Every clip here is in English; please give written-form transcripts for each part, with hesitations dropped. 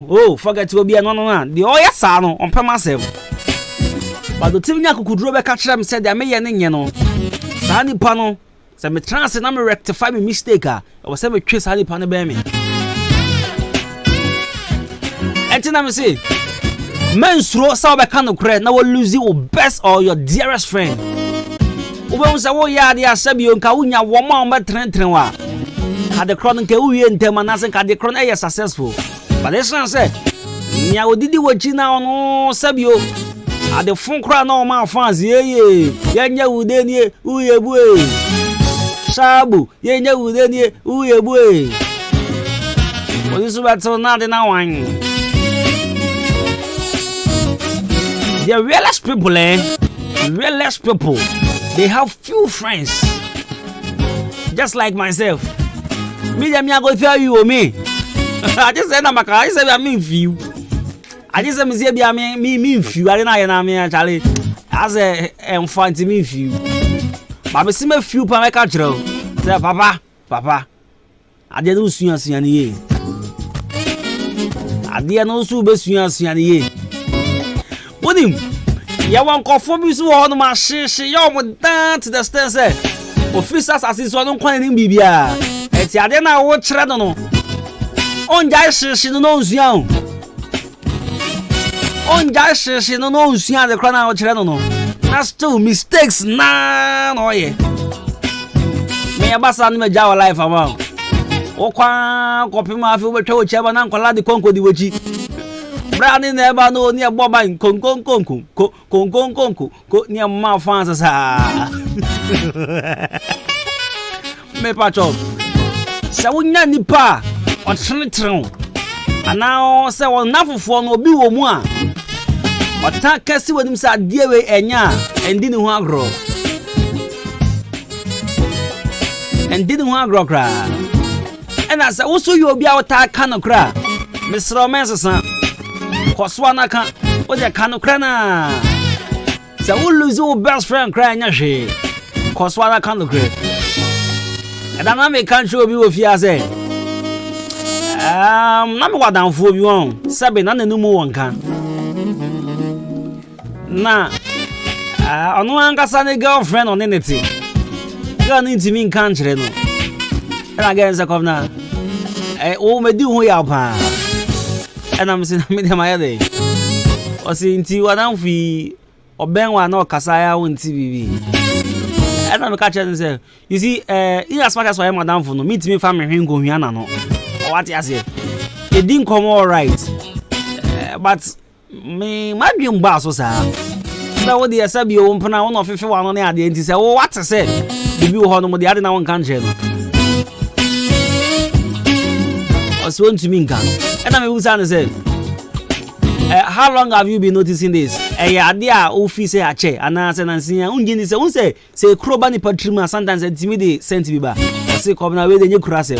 Oh, forget to be an on the oya sano on per myself. But the Timia could drop a catcher and said, I may you know. Sandy Pano, some trans and I'm rectify me mistake. I was ever kiss Harry Panabami. And then I say, men throw sour can of credit, now will lose your best or your dearest friend. When say, oh, yeah, they are Sabio and Kaunia, one more but Trentrenwa. Had the chronic and Temanazan had the chronic successful. But this one said, Nya did what you now no Sabio. At the phone crown all my fans, ye, Yanya would any, ooh, boy. Sabu, Yanya would any, ooh, boy. What is about so not in our wine? The realest people, realest people, they have few friends. Just like myself. Me, I'm not going to tell you or me. I just said, I said, I mean, few. I just said, me, few. I didn't know, Charlie. As a fun to me, few. But I see me few, Papa, say, Papa. I didn't see us in ye. I didn't know so best you as ye. What him? You want coffee, so on my shit, you would dance to the stairs. Officers as is one quite in Bibia. It's I didn't know what Tradono. On Jash, she knows young. On Jash, she knows young the crown of Tradono. That's two mistakes now. No, ye. May a bass on my Java life amount. Oqua, copy my favorite told Chaban Uncle Ladi Conco di Wachi. Brownie never know near Boba and Conco, near my fans. Me patch. So we need pa on Trinitron. And now say well enough for no be one. But can't see what him said dear way and didn't want grow. And didn't want grow cry. And I said also you'll be out kind of cry. Mr. Romance's son. Coswana can't what you can cry. So we'll lose your best friend crying yashi. Coswana can't cry. And I'm not country of you if you say, number one down for you on, Sabin, and the new one can. Now, I no one got a girlfriend on anything. You need to mean country, no. And against the governor, oh, me do we are, and I'm saying, my day. Or seeing to one fee or Ben one or Casaya on TV. And I'm catching and say, you see, in as much as I am madam for no meet me family him go here no. What you say? It didn't come all right. But me my dream boss was so what the Sabio open one of 51 on the end say, oh what I said. The view on the other one country. I sworn to me can. And I'm who said, how long have you been noticing this? Idea office a chair and answer and see unjin is a say crobani patrima sometimes intimidate sent me back. I say come away the new crassel.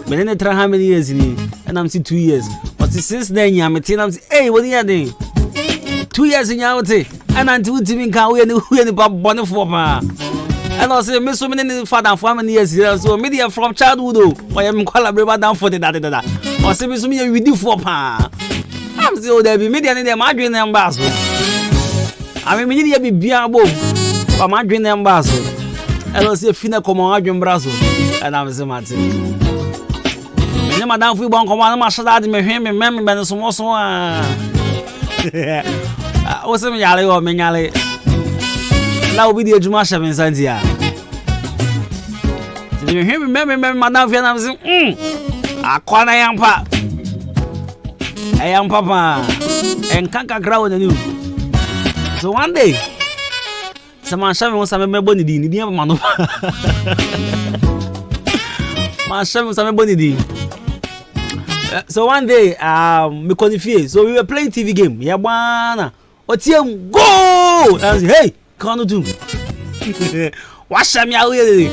But then try how many years in and I'm see 2 years. But since then I'm a hey what are you doing? 2 years in your and until Timmy can we any bonnet for ma. And I say miss so many father for many years so media from childhood I am collaborating down for that. Or say miss me we do for pa. I'm still there be media in the margin numbers. I mean, media be biabo, but margin numbers. I don't see a finna come on margin brazo, and I'm the Martin. Madame, we won't come on my salad, me him, remember, and some more. What's a yale or menale? Now we did Jumasha in Santia. You hear remember, Madame, and I'm saying, I call I am pa. I am Papa and can't crowd the new. So one day, someone shoving was some bonny dean, the man. My shoving some bonny. So one day, me confused. So we were playing TV game. Yabana, what's him go? And hey, can't do. Wash me away.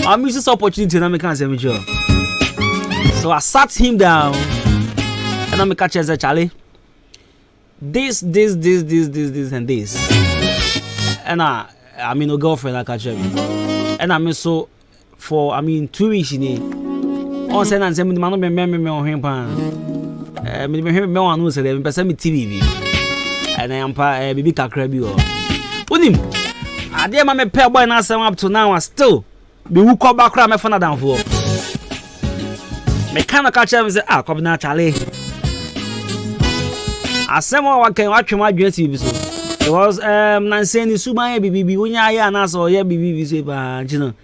I missed this opportunity and I can't say me sure. So I sat him down. And I'm a catcher as a Charlie. This, and this. And I mean, no girlfriend, I catch him. And I mean, so for 2 weeks in it. On send and send me the man, remember me on him. me wan know say dem person me TV and I am pa bibi kakra bi o unim ade ma me pay boy na asem up to now still be wu ko ba kra me fana danfo me kana ka chere me say Kwabena chale asem wa kan wa twem adwen si bi so it was Nancy ni suban bibi wonya ya na so ye bibi so ba jina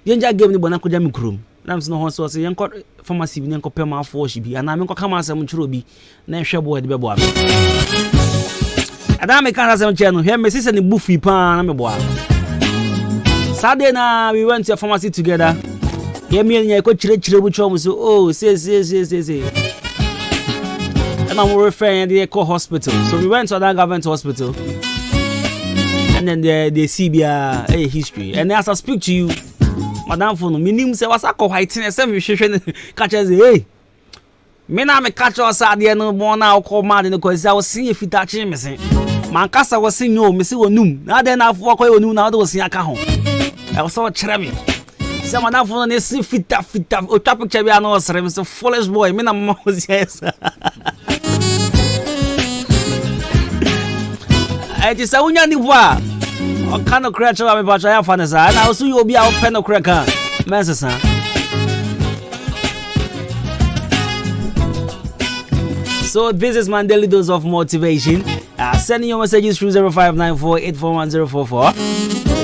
yenja game ni bona ko jam krum na mse no ho so yen ko pharmacy bi nen ko pema afo shi bi ana me ko kama asem chiro bi na hwe bo de be bo am ada me kan asem che no hwe me sise ni bufi pa na me bo am Saturday na we went to a pharmacy together ye me nya ko chire bu chom so oh say and I'm referring to the hospital. So we went to that government hospital. And then they see their history. And as I speak to you, Madam Fono, my name say what's ako white and some catch us hey. Me na me catch us at the no more now call mad because I was seeing if it touching me say. Man kasa was seeing no, me see onum. Now then I walk away onum now do see aka ho. I was so cheremy. Say Madam Fono ne see fit o tap picture bi na osere me say foolish boy. Me na mama was yes. It is a unya ni wa o kana creature me ba ya fa na sa na so you obi a open no cracker mensa So this is my daily dose of motivation. Sending your messages through 0594841044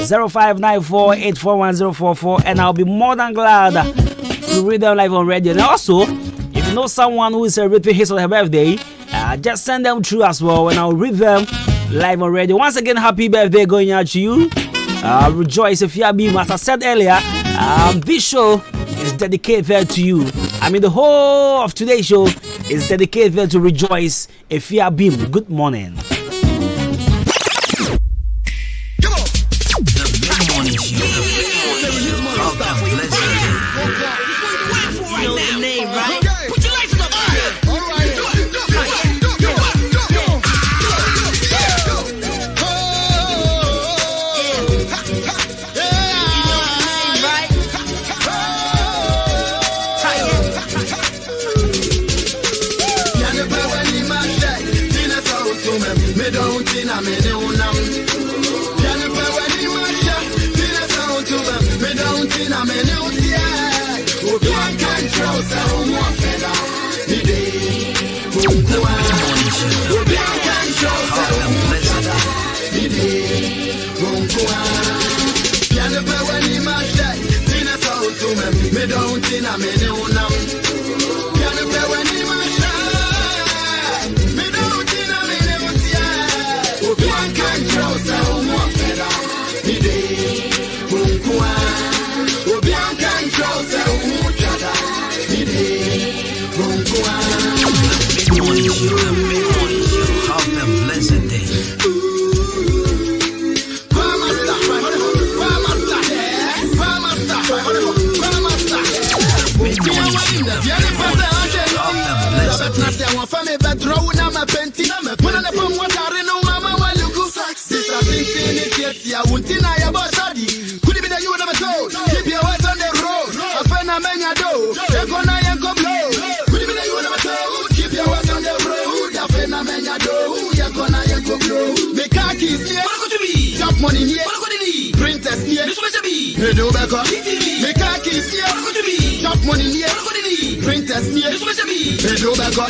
0594841044 and I'll be more than glad to read them live on radio. And also if you know someone who is celebrating his or her birthday, just send them through as well and I'll read them live on radio. Once again, happy birthday going out to you. Rejoice if you are being, as I said earlier, this show is dedicated to you. I mean, the whole of today's show is dedicated to Rejoice if you are being. Good morning. Money here, printers here, radio back up. Make a kiss here, shop money here, printers here, radio back up.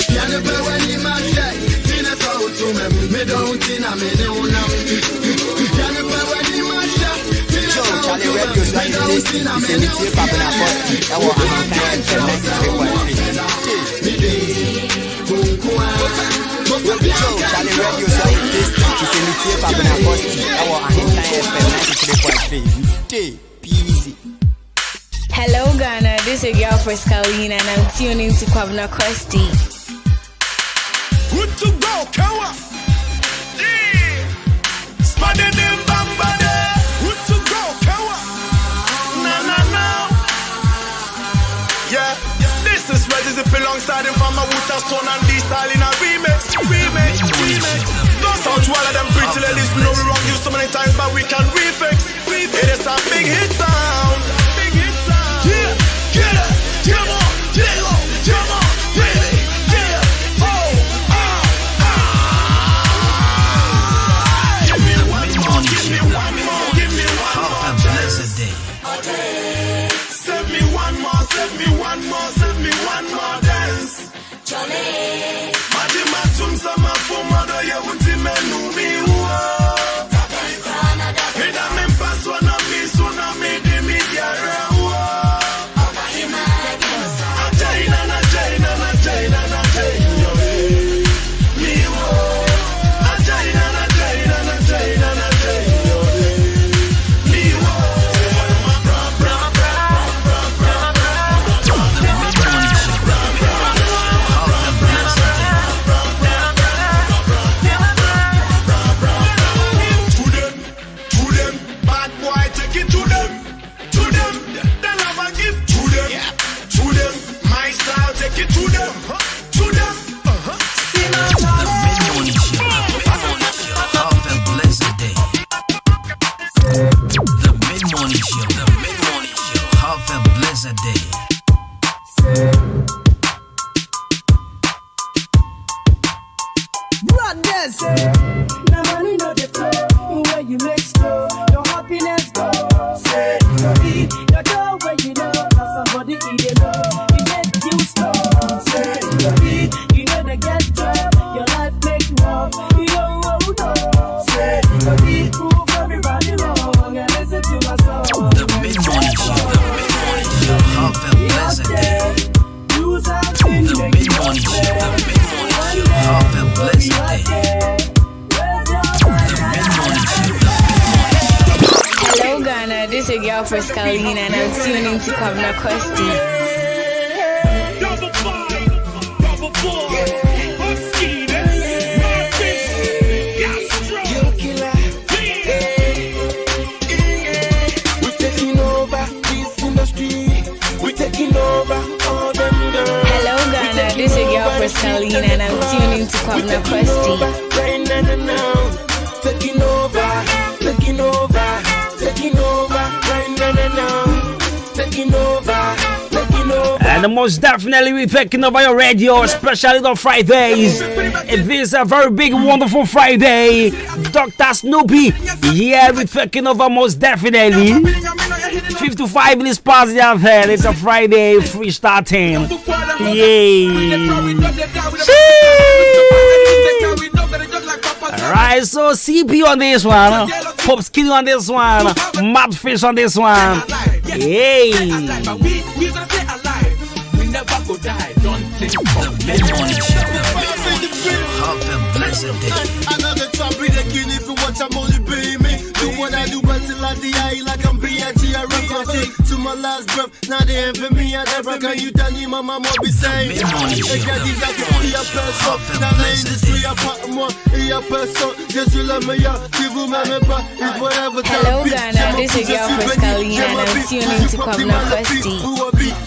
Piano play when he match that, dinner sound to me don't think I'm in the one. Piano play when he match that, dinner sound to me don't think I'm in the one. Charlie Radio say this is in the Kwabena Costy. Our FM 93.3. Hello Ghana, this is your girl for Scalina and I'm tuning to Kwabena Costy. Good to go, Kawa. Spadden them bambade. Good to go, Kawa. Na. Yeah, this is ready to alongside him from a Wuta Stone and D-Style in a remix. Don't sound to all of them pretty ladies. We know we wrong you so many times, but we can refix. It is a big hit sound. Yeah, get it, come on, get it, Hello Ghana, this is your girl Frescalina and I'm tuning to Kwabena Costy. Hello Ghana, this is your girl Frescalina and I'm tuning to Kwabena Costy. Taking over, taking over, taking over, right now, taking over, taking over. And most definitely we're taking over your radio, especially on Fridays. It is a very big, wonderful Friday. Dr. Snoopy, yeah, we're taking over most definitely. 55 minutes past the hour. It's a Friday freestyle time. Yay! Alright, so CP on this one, Pop Skinny on this one, Mad Fish on this one. Yay! Another trap again if you watch, I'm only paying me. Do what I do, but till I die like I'm B.I.G. I record to my last breath. Now they envy me at the rock. You tell me, my mama be saying, I got these like a person. Now the industry, I put more in your person. Just to let me out. Give you my member. It's whatever. Hello Ghana, this is your girl Frescalina and I'm tuning to Kwabena Costy.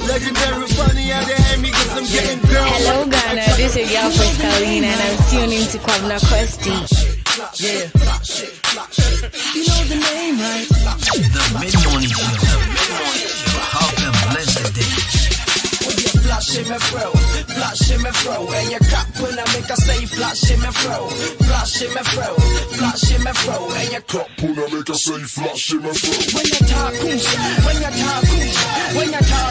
Legendary funny, how they hand me cause I'm getting girls. Hello Ghana, this is your girl Frescalina and I'm tuning to Kwabena Costy. Yeah, you know the name, right? The mid-morning show. Have a blessed day. Flash him and throw, flash him and throw. And your cup when I make a say, flash him and throw, flash him and throw, flash him and throw. And your cup when I make a say, flash him and throw. When you talk, when you talk, when you talk, when you talk,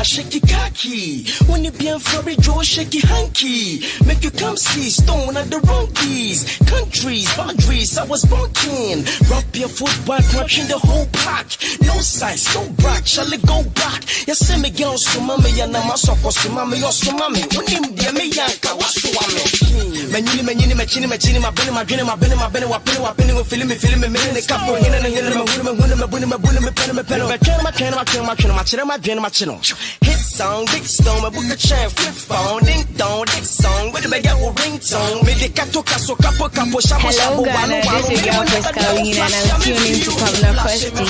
shake your cocky. When you be in Florida, draw shake your hanky. Make you come see stone at the wrong keys. Countries, boundaries, I was born king. Rub your foot while crushing the whole pack. No size, no back, shall it go back? You see me girl, so mommy, and I'm a sucker, so mommy, you're so mommy. When you be me, yanka, what's so I'm Menini, my belly, my dream, my belly, feeling me, in the couple, in the hit song, big stone, my book a chain, flip phone, ding dong, dick song, with the bag of ringtone, with the catoca, so capo, Hello Ghana, this is your girl Frescalina and I'm tuning to Kwabena Costy.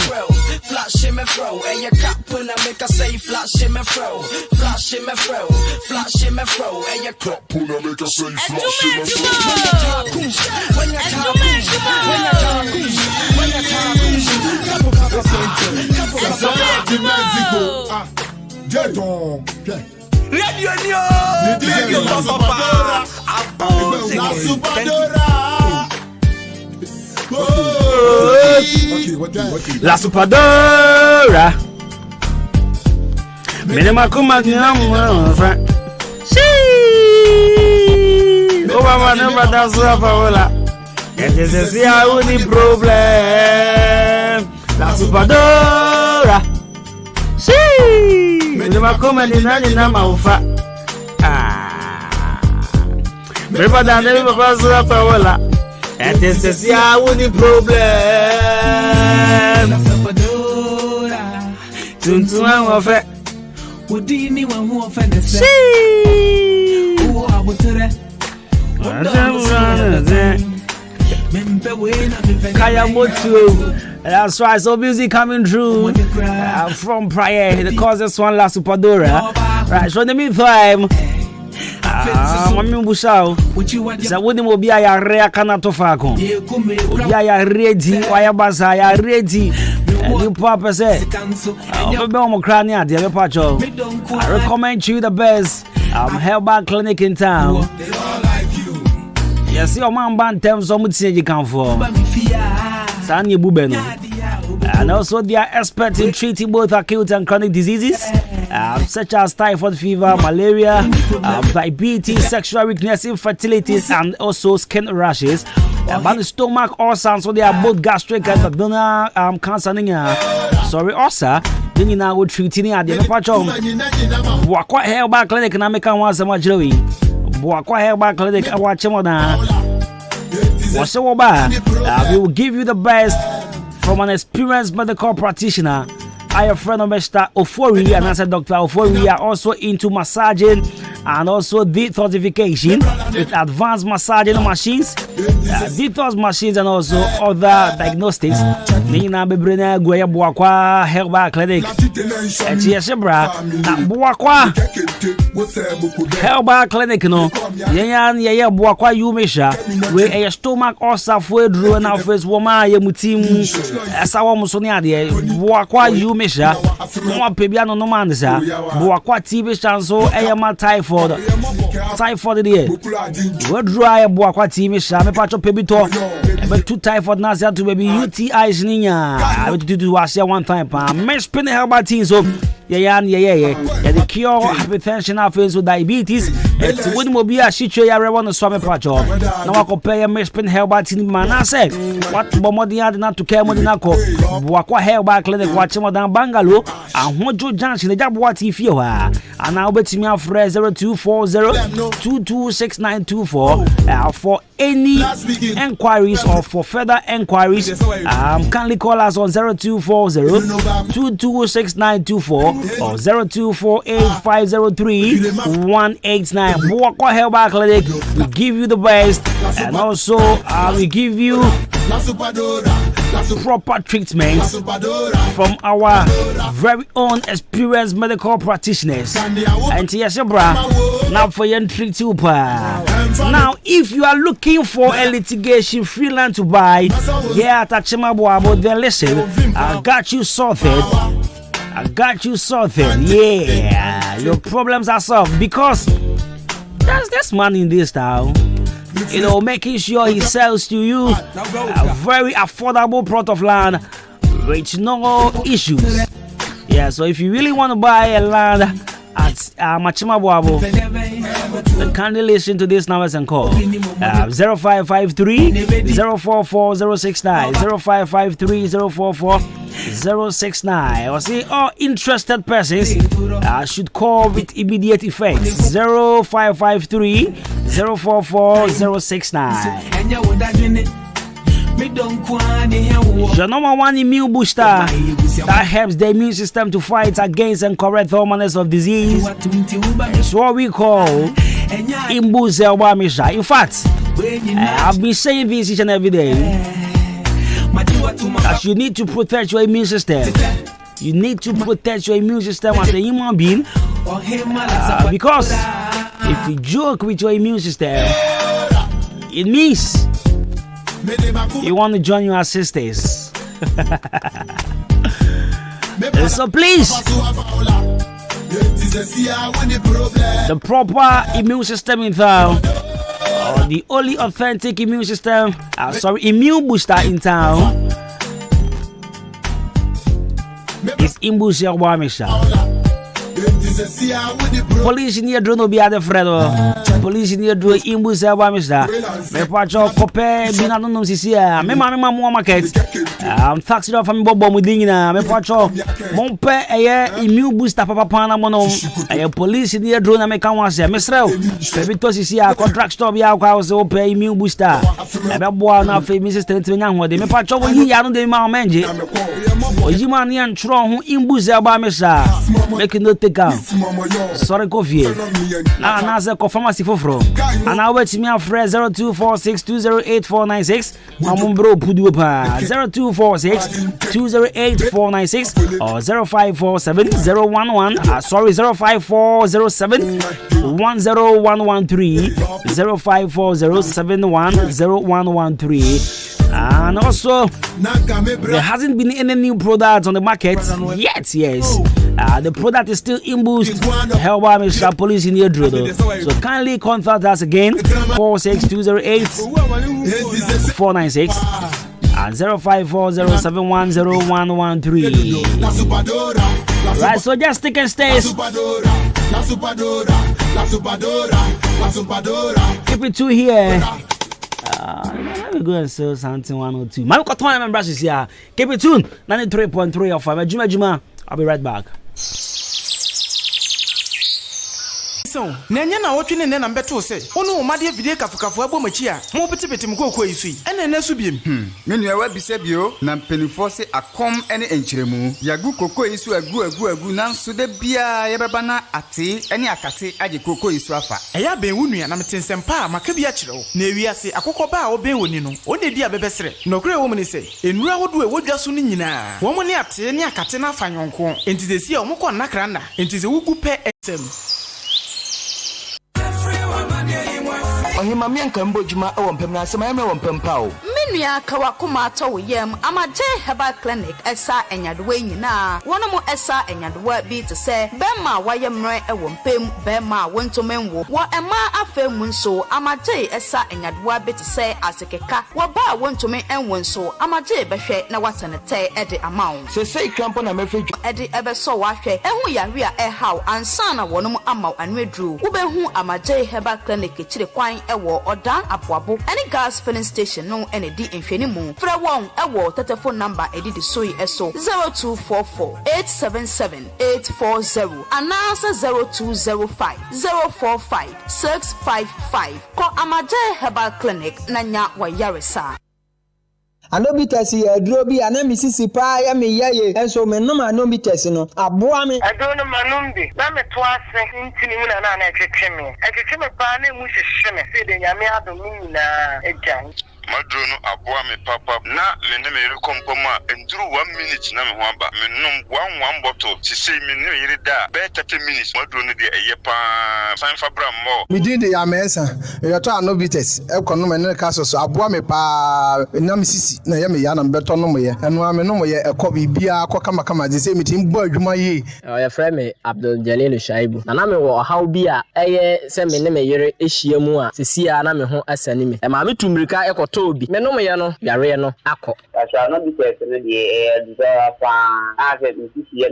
Flash him and throw, and your cup when I make a say, flash him and throw, flash him and throw, flash him and throw, and your cup when I make a say, flash him and throw. When you talk, La Supadora. Minima kuma nyam friend. Obama never does Rafaola. It is a see how the problem. La Superdora. See, minima kuma ni nani na maufa. Never done never does Rafaola. It is a see how the problem. La Superdora. Tuntua wafe. Udini wa mu offend the who are butere Kaya Motu. That's right, so music coming through from prior. The causes one La Superdora. Right, so in the meantime, Mami Bushao, so wouldn't will be a rare canatofacon. We are ready, Wayabaza, are ready. You papa say, I recommend you the best herbal clinic in town. Yes, your man band terms so much you can for Sanya Bubeno. And also they are experts in treating both acute and chronic diseases such as typhoid fever, malaria, diabetes, sexual weakness, infertility, and also skin rashes. About the stomach ulcers, so they are both gastric and abdominal cancer. Sorry, ulcer. Then you now would treat it at the Pacho. Boakwa Herbal Clinic, and I make one so much Joey. Boakwa Herbal Clinic, I watch him on that. We will give you the best from an experienced medical practitioner. I have a friend of Mr. Ofori, and I said Dr. Ofori. We are also into massaging and also detoxification with advanced massaging machines, detox machines, and also other diagnostics. Nina Bebrina Guaya Boakwa Herbal Clinic. Etiashebra Boakwa Herbal Clinic. No, Yan Boakwa Yumisha, where a stomach ulcer for drew and our face woman Yamutim Sawa Musonia, Boakwa Yumisha. More Pebiano no man, sir. Boakwa TV Chanso, Ayama Typhoid there. We dry Boakwa TV, Shame Pacho Pebito, but 2 typhoid Nazia to baby UTIs Nina. I would do one time. Mesh Pin Herbal Team, so yeah, the cure hypertension, affairs with diabetes. It's wouldn't be a shitty around the Swami Pacho. Now I compare Mesh Pin Herbal Team, man. I said, what Bomodia not to care Modinaco, Boakwa Herbal Clinic, watch him down Bangalore, and Mojo Junction, the job what if you are. And now bet me a phrase 0240-226924 for any enquiries or for further enquiries. Kindly call us on 0240-226924 or 0248-503-189. Boakwa Herbal Clinic, we give you the best, and also we give you proper treatment from our very own experienced medical practitioners. And Tiashebra, now for your treat you. Now, if you are looking for a litigation freelance to buy, yeah, Tachimabo, then listen, I got you sorted. Yeah, your problems are solved because there's money in this town. You know, making sure he sells to you a very affordable plot of land with no issues. Yeah, so if you really want to buy a land at Machimabuabo, then kindly listen to this numbers and call 0553-044-069, 0553-044-069. Or see, all interested persons should call with immediate effect 0553-044-069. The number one immune booster that helps the immune system to fight against and correct all manners of disease. It's what we call Imbuzelbamisha. In fact, I've been saying this each and every day that you need to protect your immune system. You need to protect your immune system as a human being because if you joke with your immune system, it means you want to join your sisters. So please, the proper immune system in town, or the only authentic immune system, immune booster in town, is Imbuzelbamisha. Police near Drono be at the Fredo. Police near Dro Imbus Abamista. Me Pacho Cope Binanum Sisia. Me Mamma Market. I'm taxing off from Bobo Mudina. Me Pacho Monpe a immune booster Papa Pana Mono. A police near Drona Mekanwase. Mesrel. Pebito Sisia contract stop ya house open immune booster. Ebe na famous Stenyan wode. Me Pacho yi ya no de ma menje. Ojima ni antro ho imbus Abamista. Make no take am. Sorry coffee. Na say ko pharmacy foforo. Ana wait me afre 0246208496. Mamumbro pudu pa 0246208496 or 05470111 0540710113 0540710113. And also, there hasn't been any new products on the market yet. Yes, the product is still in boost. Help Mr. Police in your drill. So kindly contact us again 46208-496 and 0540710113. Right, so just stick and stay. Keep it 2 here. Let me go and sell something 102. My cotton members is here. Keep it tuned. 93.3 of Juma. I'll be right back. So, Nanya na watching and then I'm better say, oh no, my dear video kafukafu abomachia, more petty mko isi, and then Nesubim. Many a web bisebio, Nampenifose, a com any enchiremu, Yagu cocoa isu a gu nan so de bia yabana ate, any akate, aji cocoa iswafa. Aya be wuni and I'm ten sempa, Makabiachro, Nevia say, a cocoba or beunino, only dear bebesre, no great woman say, in real wood, what just sunina, woman at any akatena fanyon, into the sea of Moko Nakrana, into the Ugupe SM. Ohima mianka mbojuma owompem na asema yame wompempa o menua kawakoma to yem amaje herbal clinic esa enyadewa nyina wonomo esa enyadewa bi te se bema wayemre ewompem bema wontomenwo wo ema afemu nso amaje esa enyadewa bi te se asekeka wo ba wontomen enwo nso amaje behwe na watenete ede amawo se sei krampo na mefeju ede ebeso wahwe ehu yare a ehaw ansa na wonomo amaw anwedru wo behu amaje herbal clinic kire kwan ewo odan apoabo any gas filling station no ene di enfenimu fra won ewo telephone number edidi soyi eso 0244-877-840 anasa 0205-045-655 ko amaje herbal clinic nanya wayaresa. Anobites here, Drobi, and Mississippi, I me ye, and so men no anobites no. Abuame, I don't know Manumbi. I'm a twice in Tinimuna and a chimney. I can a banner which is shimmy, said in Yamia Domina, a giant. Madrono Abuame Papa, na Leneme Compoma, and drew 1 minute Namwamba, Menum 1 bottle, to say me no irida, better 10 minutes, Madrono de Yepa, San Fabra more. We did the Amesa, you are anobites, Econom and Castle, Abuame Pa, Namisisi, Nayami Yan and Bertonomoye, and Wamenomoye, a copy Bia, Cocamakama, the same meeting, Boy, your friend me Abdul Jalil Shaibu. And I'm a how Bia, send me name a year, Ishiamua, Sisia, and I'm a home as enemy. And Mammy Tumbrika Eco Toby, Menomayano, Yareno, Ako. I shall not be tested in the air, as it is here,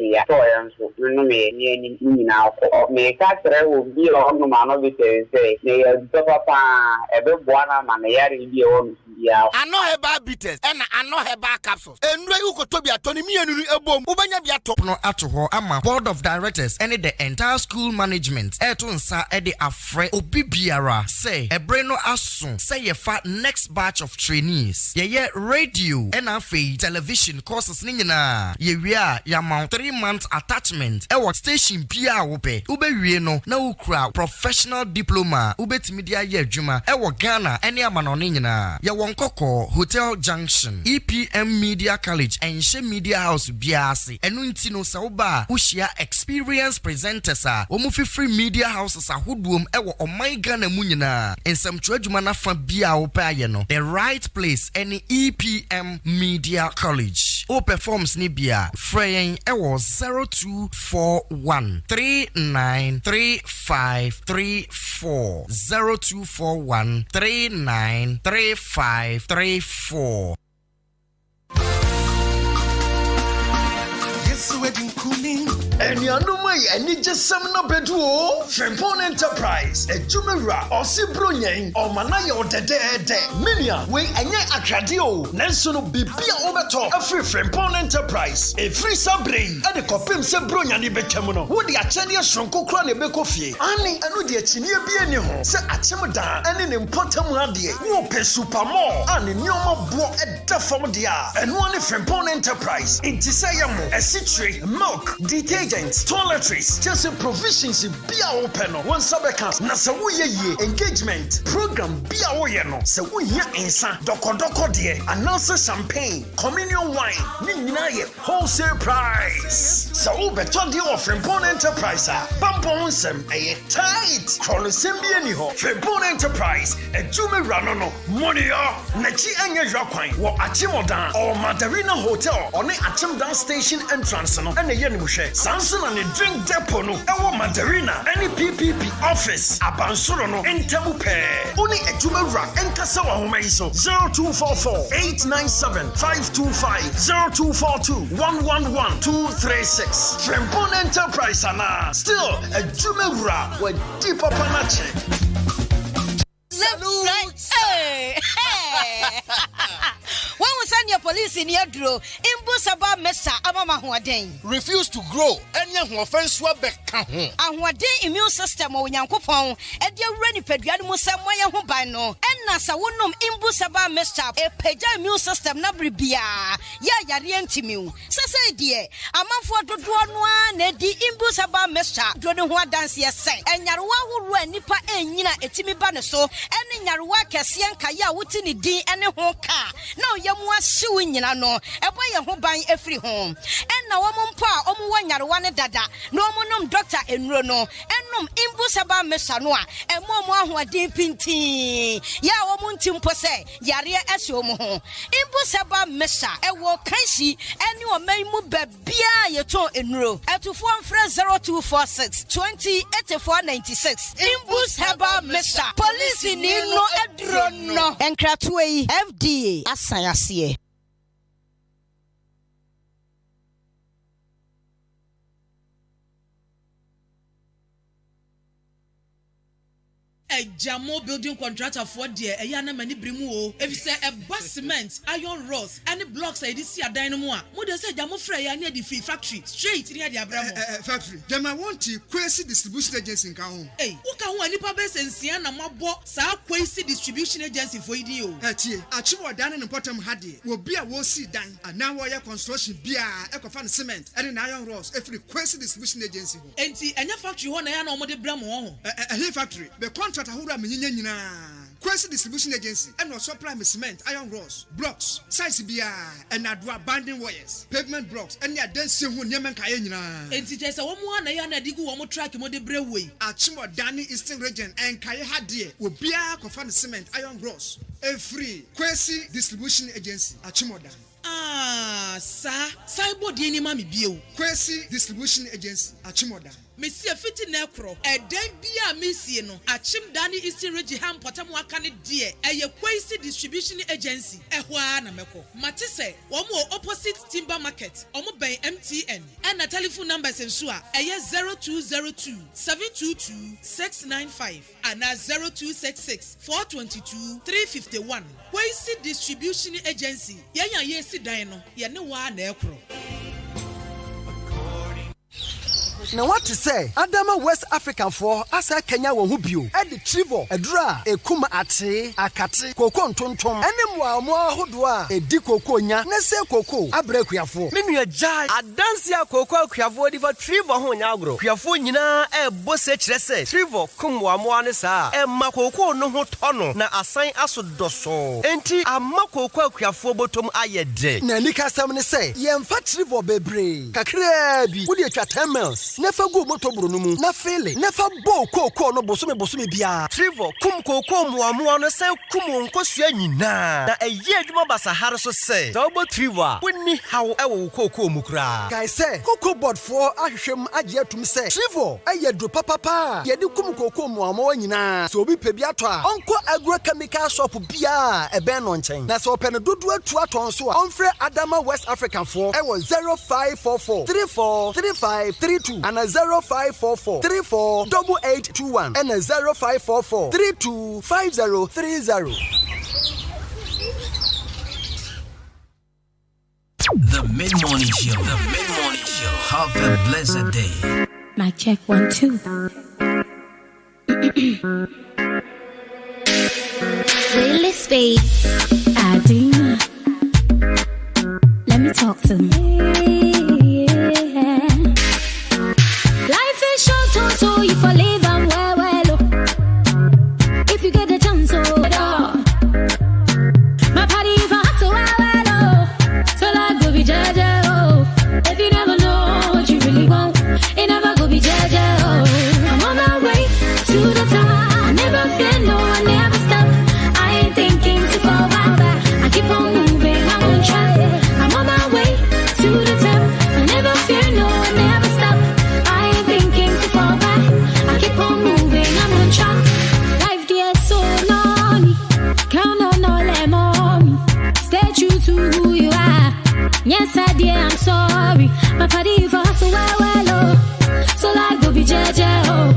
and so me now. May Catherine will be on the man of it and say, may a papa, a big one, and a yard be on. I know her bad bitters, and I know her bad capsules. And you could to be a Tony me and a bomb, Ubanya be a top no at her, I'm a board of directors, and the entire school management. Etunsa Eddie Afre Obibiara say a braino asun say a fat next batch of trainees. Ye radio and afe television courses nina. Ye we are ya 3 months attachment. Ewa station Pia Ope Ube Rieno na ukra professional diploma Ubet media ye Juma Ewa Ghana any amanonina. Ya Koko Hotel Junction EPM Media College and She Media House Biasi Enuntino Sauba Ushia experienced presenters Omufi free media houses Hudwum Ewa Omaiga Munina and some Trajumana from Bia Opayano the right place any EPM Media College O performs Nibia Fraying Ewa 0241 393534 0241 3935 534. Yes, wedding cooling. Enuanuma eni jesam na bedu Frimpong Enterprise Adwuma Osibro nyen omanaye odedede Minia we enye akradio nanso no bibia obeto afri Frimpong Enterprise efri sabre ade kopem se bronya ni betwam no wo de achede sonko kra na bekofie ani anu de achinie bi ani ho se achem da ane ne mpotam ade wo pe supermall ani nyoma bo edafom de a enu ani Frimpong Enterprise inti say yam esitri milk detergents toiletries just provisions bia open no one sabeka na se wo ye engagement program bia wo ye no se wo hia ensa dokodoko de announce champagne communion wine ni nyina ye wholesale price so wo beto de of Frimpong Enterprise a bampon sem eye tight chrono sem bia ni ho Frimpong Enterprise Adwuma rano no money na chi anya jwakwan wo Achimodan or Mandarina Hotel on the Achimodan station entrance no and ye ni hwe Samson and the drink depot no ewo Mandarina any PPP office abansoro no entamu pe oni Adwuma enkasa wa homa iso 0244-897-525 0242-111-236 Frimpong Enterprise ana still Adwuma with deeper panache. Hey! When we send your police in your draw, Imbusaba Mesa Amama Huaden. Refuse to grow. Any offense will be count. And what day immune system or Yankopon, and your ready pediatric Samoya Hubano, and Nasa Wunum Imbusaba Mesa, a peja immune system Nabribia. Ya Yarientimu. Sasa dear, a month for the one, Nedi Imbusaba Mesa, Dronua dance yes, and Yarwa who ran Nipa and Yina Etimi Banaso, and in Yarwa Cassian Kaya Wutini D and a hoka. No, Yamwa suing in no, a boy who buy every home. And now one pa, one dada, no monum doctor in Rono, and num Imbusaba Mesanoa, and Momo who are deep in tea. Ya womuntim pose, Yaria Esomo. Imbusaba Mesa, a walk Kaisi, and you are may move bia your toe in row. At 0246 208496. Imbusaba Mesa, police in no Edrono, and Kratway FDA. Asayasiye. A Jamo building contractor for dear a yana mani brimu if say a bus cement iron rods and blocks I this year dynamo would say Jamo Freya near the factory straight near the Abramo factory then I want to quasi distribution agency in Kaon hey who can one nipa base and Siana Mabo sa quasi distribution agency for you Achiwa dan and bottom hadi will be a will see dan and now wire construction beer ecofan cement and iron rods every quasi distribution agency and see any factory one I know the Bramo a factory the contract Quasi distribution agency and also prime cement, iron rods, blocks, size beer, and Adwa binding wires, pavement blocks, and ya dancing who Yaman Kayana. And it is a woman Ayana Digu Womo track in the Brewway. Achimo Dani Eastern region and Kaya Hadia will be a cofan cement, iron rods, a free quasi distribution agency, Achimo Dan. Ah, sir, Cyber Dini Mami Bio, quasi distribution agency, Achimo Dan. Monsieur Fiti Necro, a den bia Messiano, a Chim Danny Eastern Regi Ham Potamwakani dear, a quasi distribution agency, a Juana Meko. Matisse, one more opposite Timber Market, Omo Bay MTN, and a telephone number Sensua, a 0202 722 695, and a 0266 422 351. Quasi distribution agency, Yaya Yesi Dino, Yanawa Necro. Now what to say? Adama West African for asa Kenya wo hubio. E de trivo, edura, ekuma ate, akate, koko ntontom. Ene mo ahodo a edi koko nya, na se koko abre kuafo. Me nua jai adansia koko kuafo di for trivo ho nya agro. Kuafo nyina e bose kire se. Trivo kum mo ane sa. E ma koko no ho tono na asan asodoso. Enti amma koko kuafo botom ayede. Na nika sam ne se, ye mfa trivo bebre. Kakra bi, wo de atwa 10 miles. nefa go moto bro no mu na fele nefa bo koko no bosome bia Trevor kum koko muamu no se kum nkosua nyina na eye adwuma basahare so se da obo Trevor woni hawo ewo koko mu kra guys say koko board for ahwehwem age atum se Trevor eye do papa ye de kum koko muamu nyina so obi pe bia to a onko agrochemical shop bia ebe no nchen na so open dodo atu aton so a onfre Adama West African for ewo 0544 343532 and 0544 348821 and 0544 325030. The mid-morning show. Have a blessed day. Mic check 1 2. Really speed. Adwuma. Let me talk to me. Life is short, so you for live and well. If you get the chance, my party if I have to well. So like go be jaja, oh. If you never know what you really want, it never go be jaja, oh. I'm on my way to the top. I never fear no, I never stop. I ain't thinking to fall back. I keep on moving, I won't try. I'm on my way to the top. I never fear no, I never stop. I ain't thinking to fall back. I keep on moving, I'm on track. Life dear so lonely. Count on all them on me. Stay true to who you are. Yes, I dear, I'm sorry. My party if I have to well, oh. So like go be jaja, oh.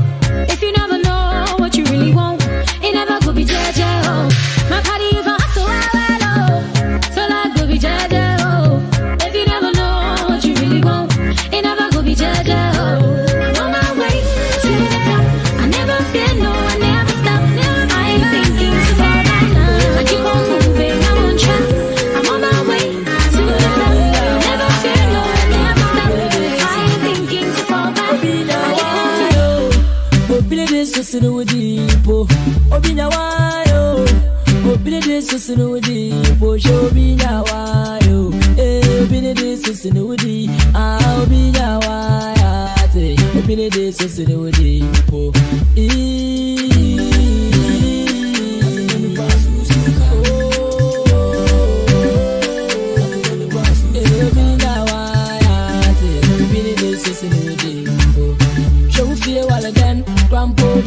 If you never know what you really want, it never go be jaja, oh. My party if I have to well, oh. So like go be jaja, oh. If you never know what you really want, it never go be jaja, oh. I'm on my way to the top. I never fear no, I never stop. I ain't thinking to fall back. I keep on moving, I'm on track. I'm on my way to the top. I never fear no, I never stop. I ain't thinking to fall back. I keep on Obile de sosino wodipo obinya wayo obile de sosino wodipo shobinya wayo obile de sosino wodi obinya waya te obile de sosino wodipo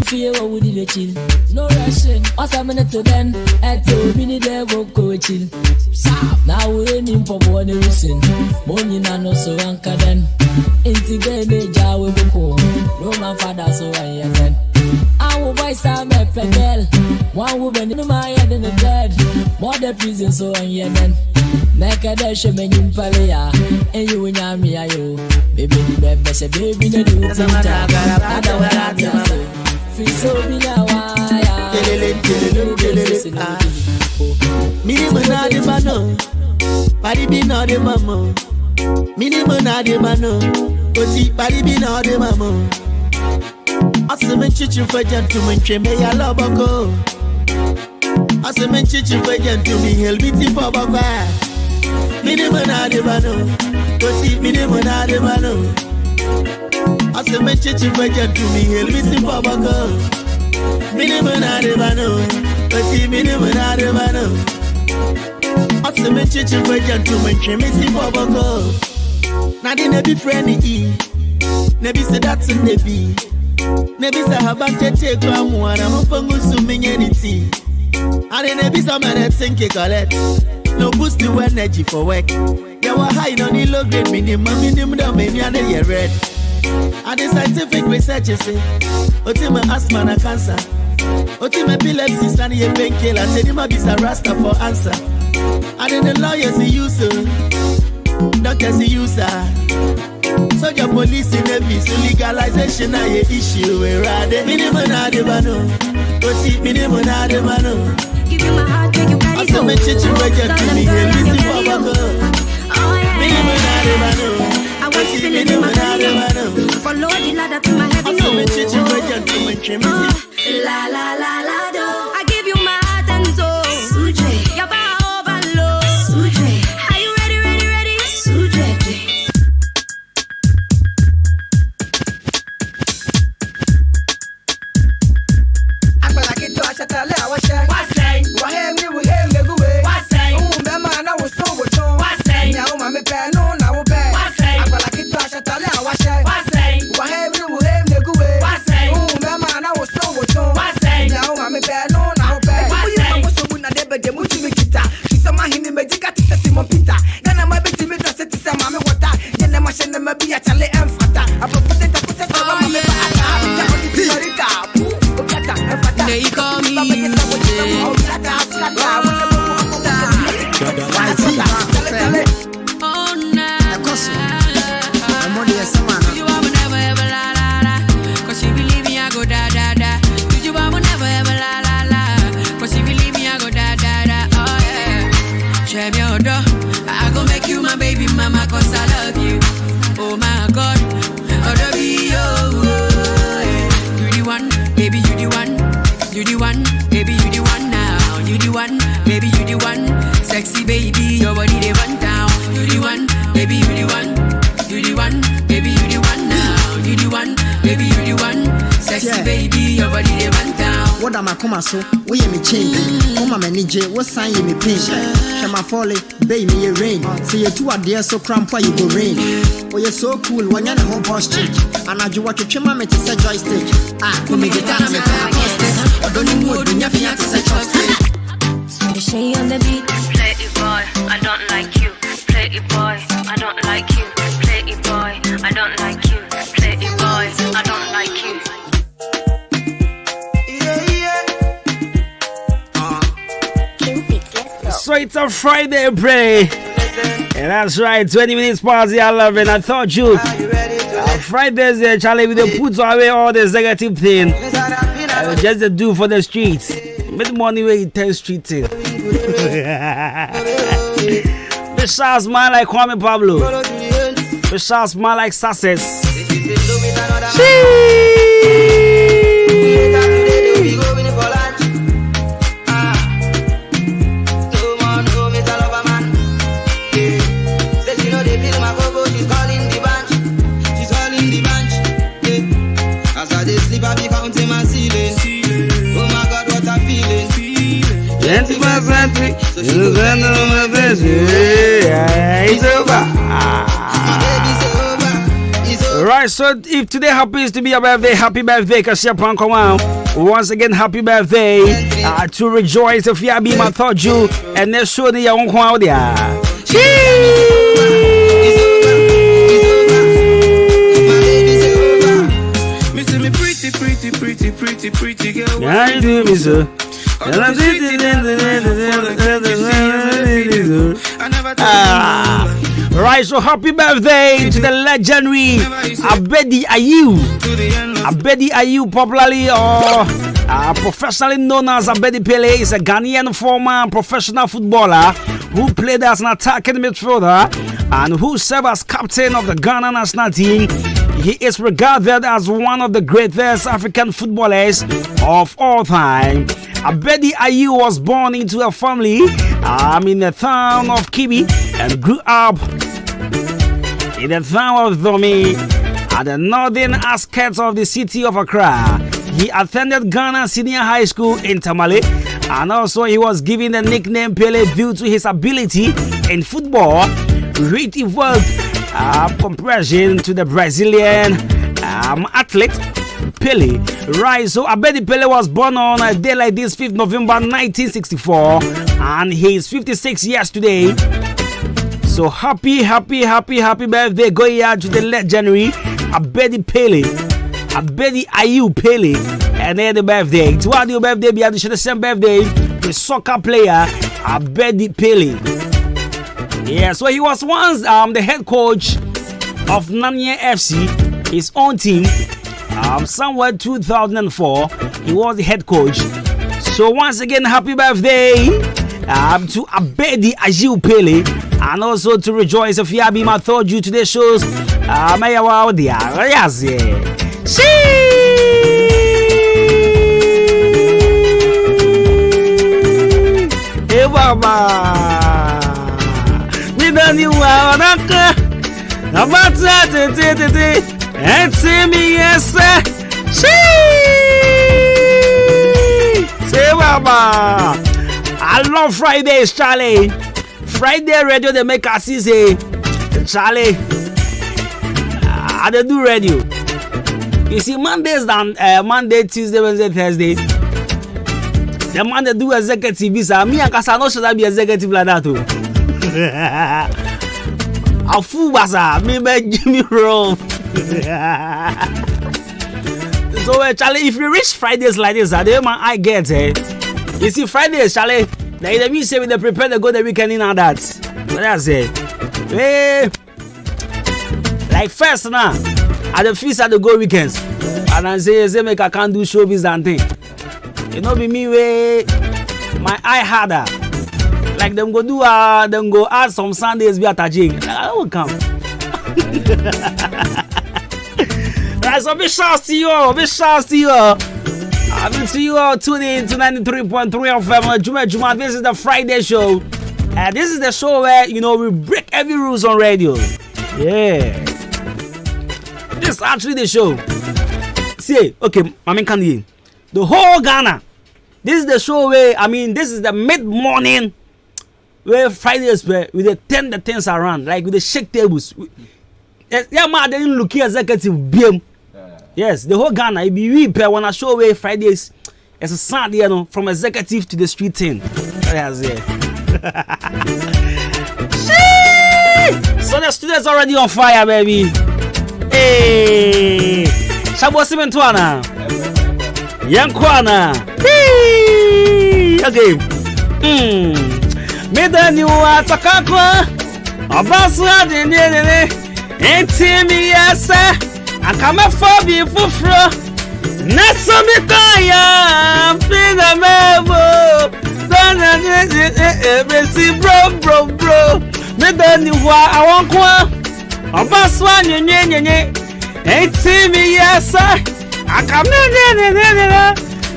Fear what would you chill? No rushing. What's a minute to then? At 2 minutes, there will go chill. Now we're in for one listen. Money no so anchor then. Integrate jar with the cool. Roman father so I then. I will buy some pedal. One woman in my head in the bed. More the prison so I then. Naked dash a man in Palia. And you and me, you. Baby, the best baby, no do it. I don't want to. Minimum mano, pari be no de mamo. Minimum de mano, così pari be no de mamo. Assemen chichi for gentlemen, cheme ya loboko. Assemen chichi for gentlemen, he'll be tip of a bar. Minimum de mano, così minimum de mano. Assemen chichi for gentlemen, he'll be tip of a bar. Minimum de mano, così minimum de mano. Assemen chichi for gentlemen, cheme tip of a bar. Nadi nebi friendly, nebi say that's in nebi. Nebi say habante take one more, I'm up on suminity. And nebi some that think collect. No boost the energy for work. They were high on the low grade minimum down many and they red. And the scientific research is say, Otima asthma and cancer. Otima epilepsy stand a painkiller. Tell him a bisa rasta for answer. And then the lawyers use doctors use so your police in the peace legalization na ye issue we rade minimum na de bano oti minimum na de bano give you my heart take you carry so me chichi we get to me here listen for bako minimum na de bano I want you to minimum na de bano follow the ladder to my heaven so me chichi we get to me chimi la la la la do I give you my heart and soul suje your power overload suje are you ready suje Adwuma, 'cause I love you. Oh my God, oh baby, oh, you the one, baby, you the one, you the one, baby, you the one now, you the one, baby, you the one, sexy baby, your body they run down, you the one, baby, you the one, you the one, baby, you the one now, you the one, baby, you the one, sexy baby, your body they run down. What am I come so? We me change. Come my DJ, what sign you me pin? Shama folly, baby me rain. See you two are there so cramp for you go rain. Oh you're so cool when you're the home boss chick. And I do what you chima me to say joystick. Ah, come me get down me I don't know what when you're to say joystick. Shay on the beat. Play it boy, I don't like you. Play it boy, I don't like you. Play it boy, I don't like you. Play it boy, I don't like you. So it's a Friday, pray. And that's right, 20 minutes past the 11. I thought you. Fridays, Charlie, we put away all the negative thing. Just the do for the streets. Mid morning where you tell street thing. The shots smile like Kwame Pablo. The shots smile like success. Right, so if today happens to be your birthday, happy birthday, once again, happy birthday to rejoice if you be my thought you and then show the young crowd there. Pretty girl. Yeah, you do me so. Right, so happy birthday to the legendary Abedi Ayew. Abedi Ayew, popularly or professionally known as Abedi Pele, is a Ghanaian former professional footballer who played as an attacking midfielder and who served as captain of the Ghana national team. He is regarded as one of the greatest African footballers of all time. Abedi Ayew was born into a family in the town of Kibi and grew up in the town of Dome at the northern outskirts of the city of Accra. He attended Ghana Senior High School in Tamale, and also he was given the nickname Pele due to his ability in football, which evolved comparison to the Brazilian athlete Pele. Right, so Abedi Pele was born on a day like this, 5th November 1964, and he's 56 years today. So happy birthday going out to the legendary Abedi Pele, Abedi Ayew Pele, and then the birthday. To add your birthday, be the same birthday, the soccer player Abedi Pele. Yeah, so he was once the head coach of Nanya FC, his own team. Somewhere 2004, he was the head coach. So once again, happy birthday to Abedi Ayew Pele, and also to rejoice if you have been thought you today shows. Hey, Baba. You are about and see me, yes, sir. Say, Baba, I love Fridays, Charlie. Friday radio, they make us say, Charlie, I do radio. You see, Mondays, Monday, Tuesday, Wednesday, Thursday. The man that do executive visa, me and Casano should be executive like that too. A fool baza, me make Jimmy wrong. So Charlie, if you reach Fridays like this, the man I get you see Fridays, Charlie, they mean say we they prepare to go the weekend in and that. What I say? Hey, like first now, at the feast at the go weekends, and I say make I can't do showbiz and thing. You know be me way my eye harder. Like them go do them go add some Sundays be attaching. I will come. Right, so big shouts to you all. Big shouts to you all. I will see you all tuning in to 93.3 FM. Juma. This is the Friday show. And this is the show where, you know, we break every rules on radio. Yeah. This is actually the show. See, okay, Mami Kandi. The whole Ghana. This is the show where, I mean, this is the mid-morning where Fridays where we turn the things around, like with the shake tables. Yeah, man, they didn't look here executive BM. Yes, the whole Ghana, it be we pair when I show where Fridays as a Sunday, you know, from executive to the street thing. Yes, yeah. So the students already on fire, baby. Hey, Shabo Simentuana, Yankwana. Okay. Me the new Atakakwa, Abaswa, Intimi, yes, I come up for me for fro. Nasomikaya, Pina Mebo, bro. Me the new I want one. Abaswa, Intimi, yes, I come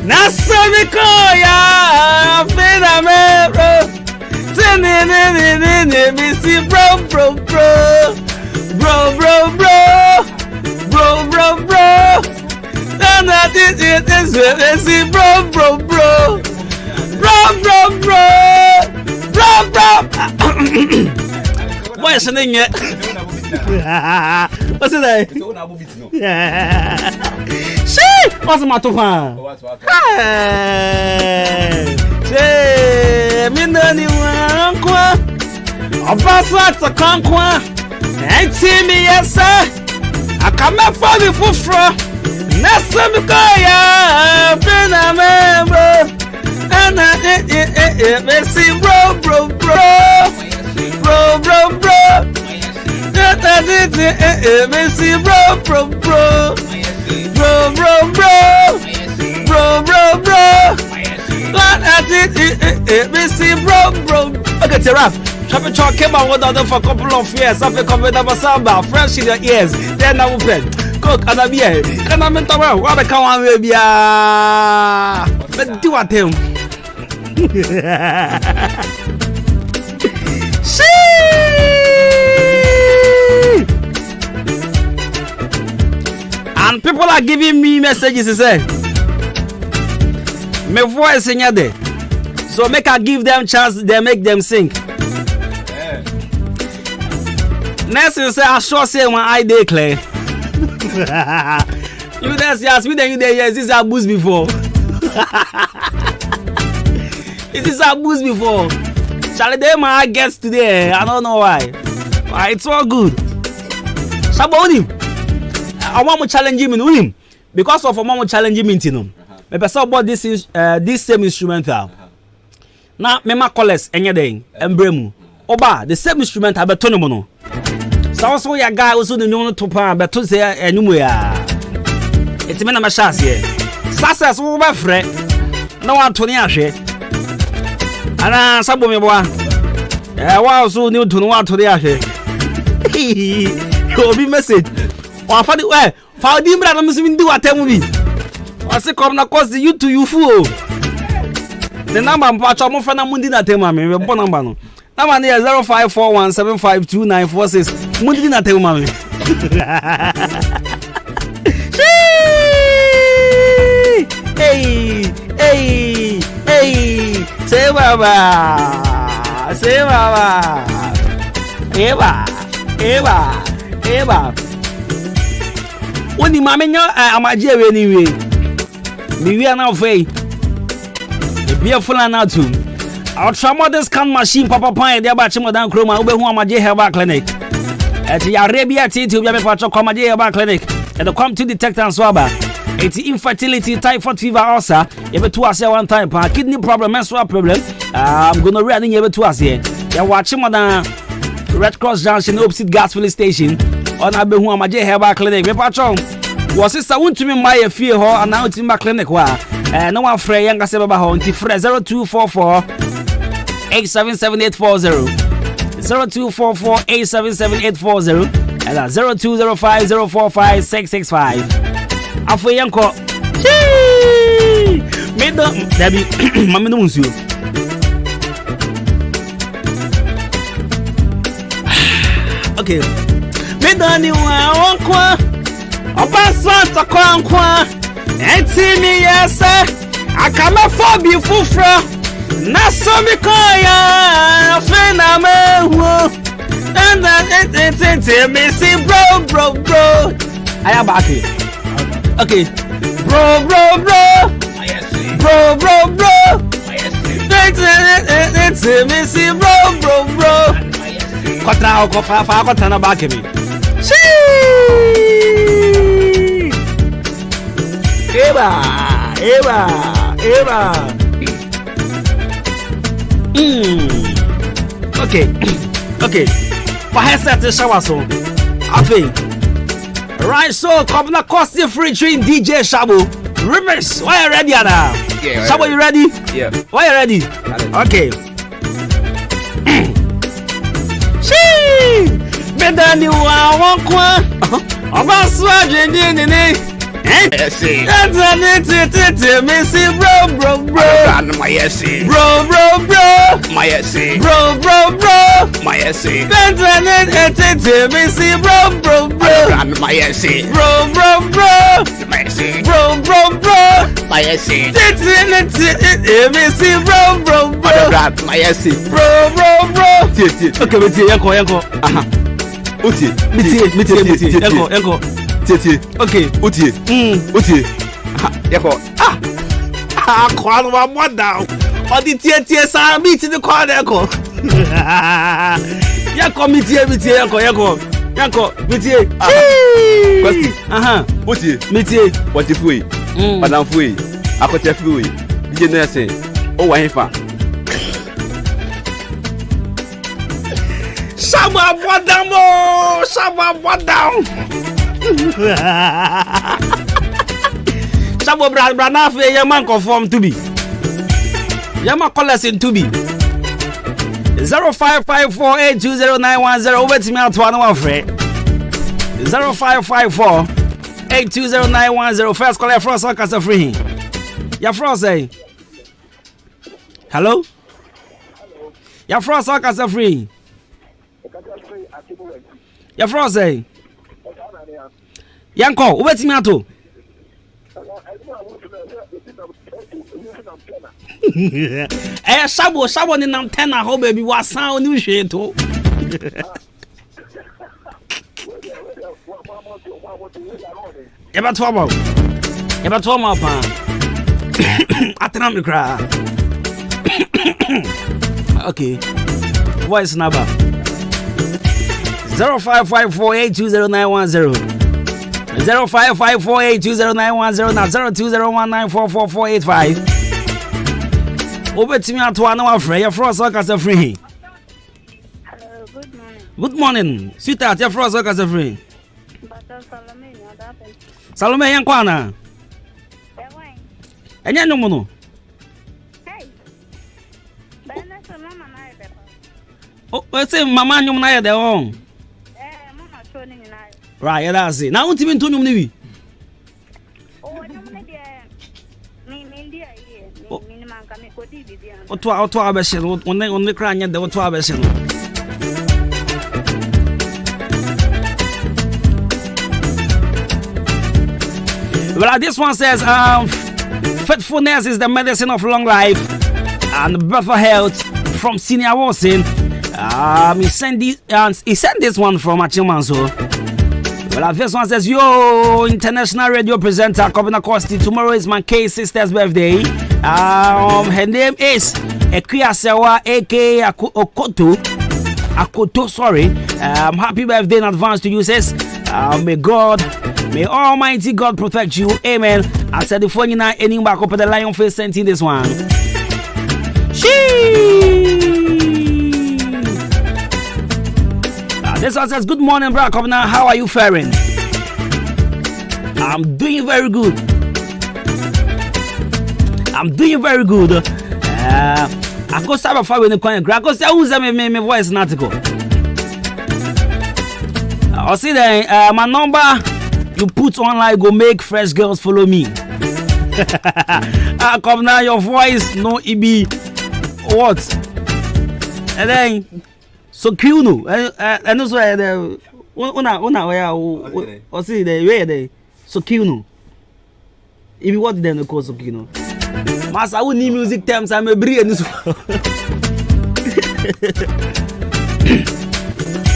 Nasomikaya, Pina Mebo. Bro. And that is bro. Why is it in yet? What's it? She what's the matter? Minani wankwa Abaswa takankwa Entimi yesa Akame fami fufro Nasamikaya Pina membo Ana Messi bro Messi bro What I did Messi bro. Okay, Teraf. Traffic truck came out with them for a couple of years. I've come with a samba, fresh in your ears. Then I will play. Cook and I'm here. Can I mentor? What I come on, baby? But do what him. And people are giving me messages to say. My voice in your day. So make I give them chance, they make them sing. Yeah. Next you say I sure say when I declare. You just ask me then you there, yes, this is a boost before. This is a boost before. Shall they my guests today? I don't know why. It's all good. Saboni. I want to challenge him in him. Because of a mom challenging me in him. Me person bought this same instrumental. Now me ma collect enye den embremu. Oba the same instrument abeto no no. So also ya guy also the new to pan abeto say enyumu ya. Eti me na ma chance here. Success wo ba frɛ. Na wa to ne ahwe. Ana sabo me boa. Wa also new to no wa to ne ahwe. Obi message. Wa fa di fa di mbra na me so ndi wa temu bi. I say Kwabena Costy you to you fool. The number I'm patching my friend Mundi na tema me. What number no? Number is 0541752946. Mundi na tema me. Hey. Say baba. Eba. When the mama nyo amaje we anyway. Me we are now fey. Be a full now too. Our modern scan machine papa pan dey ba chimo dan kroma ube hu amaje herbal clinic. Eti Arabia titi obi be pacho amaje herbal clinic. And the come to detect and swaba. Eti infertility, typhoid fever, ulcer. You be to us one time pa kidney problem, menstrual problem. I'm gonna read in you be to us here. You watch modern Red Cross Junction opposite gas filling station. On abe hu amaje herbal clinic. Me pacho. Was sister want to me my fear ho and now to my clinic wa. No one free young say baba ho until 0244 0244-877-840 and that's 0205-045-665. Afo yanko. Me do Debbie mama no nsuo. Okay. Me do ni wa wonkwa. Oba santa kwankwa. Enti mi yesa. Akama fobi fufra. Na so mi koya. Fena mehu. And that me see bro. I am back here. Okay. Bro. Bro. It's me see bro. Kotra ko fa na back me. Eba. Okay. For headset to shower so. Right, so Kwabena Costy free train DJ Shabo. Remix, why you ready, Anna? Yeah. Shabo, you ready? Yeah. Why you ready? Okay. She better than you are one. About swagger, that's it. Me see bro. My essay. Bro. My essay. Bro. My essay. Me see bro. My essay. Bro. My essay. Bro. My essay. Me see bro. My essay. Bro. Okay, me see yanko. Uti. Me see yanko. Okay. Uti. Yako. Kwano wa moda. Odi tie sa meet the kwano yako. Yako meet yako. Meet. Kwasti. Uti. Meet. Wati fui. Madam fui. Akote fui. DJ nese. O wa hefa. Shaba bodam. Shabo brana fe yaman conform to be. Yama callers in to be. 0554820910 over to me at one friend. 0554820910 first call for us free. Your frost say. Hello? Your frost are free. Your frost say. Yanko, over to me at all. Shabo ni namtena ho baby wasan oni hwe to. Eba to ma pa. Atena me kra. Okay. Voice number 0554820910 0554820910 na 0201944485. Over to me at one hour free. Your frost workers are free. Hello, good morning. Good morning. Sweetheart, your frost workers are free. Salome Yankwana. And you know, oh, let's say Mamma, you and their own. Right, that's it. Now, what's even to you? Oto abeshin on the crane the oto abeshin. Well, this one says faithfulness is the medicine of long life and better health from Senior Wilson. He sent this one from Achimanso. Well, this one says, yo, international radio presenter Kwabena Costy. Tomorrow is my K sister's birthday. Her name is Ekriasewa aka Akoto, sorry. Happy birthday in advance to you, says. May Almighty God protect you. Amen. I said the phone now ending back up at the lion face sending this one. This one says, good morning, bro Kwabena. How are you faring? I'm doing very good. go start before when the coin. I go say who's me voice not go. I see that my number you put online go make fresh girls follow me. Come now your voice no it be what? And then so cute no. And also the una where or see the way they so cute no. If you what then the cause so cute no. Mas I need music terms I'm a brilliant.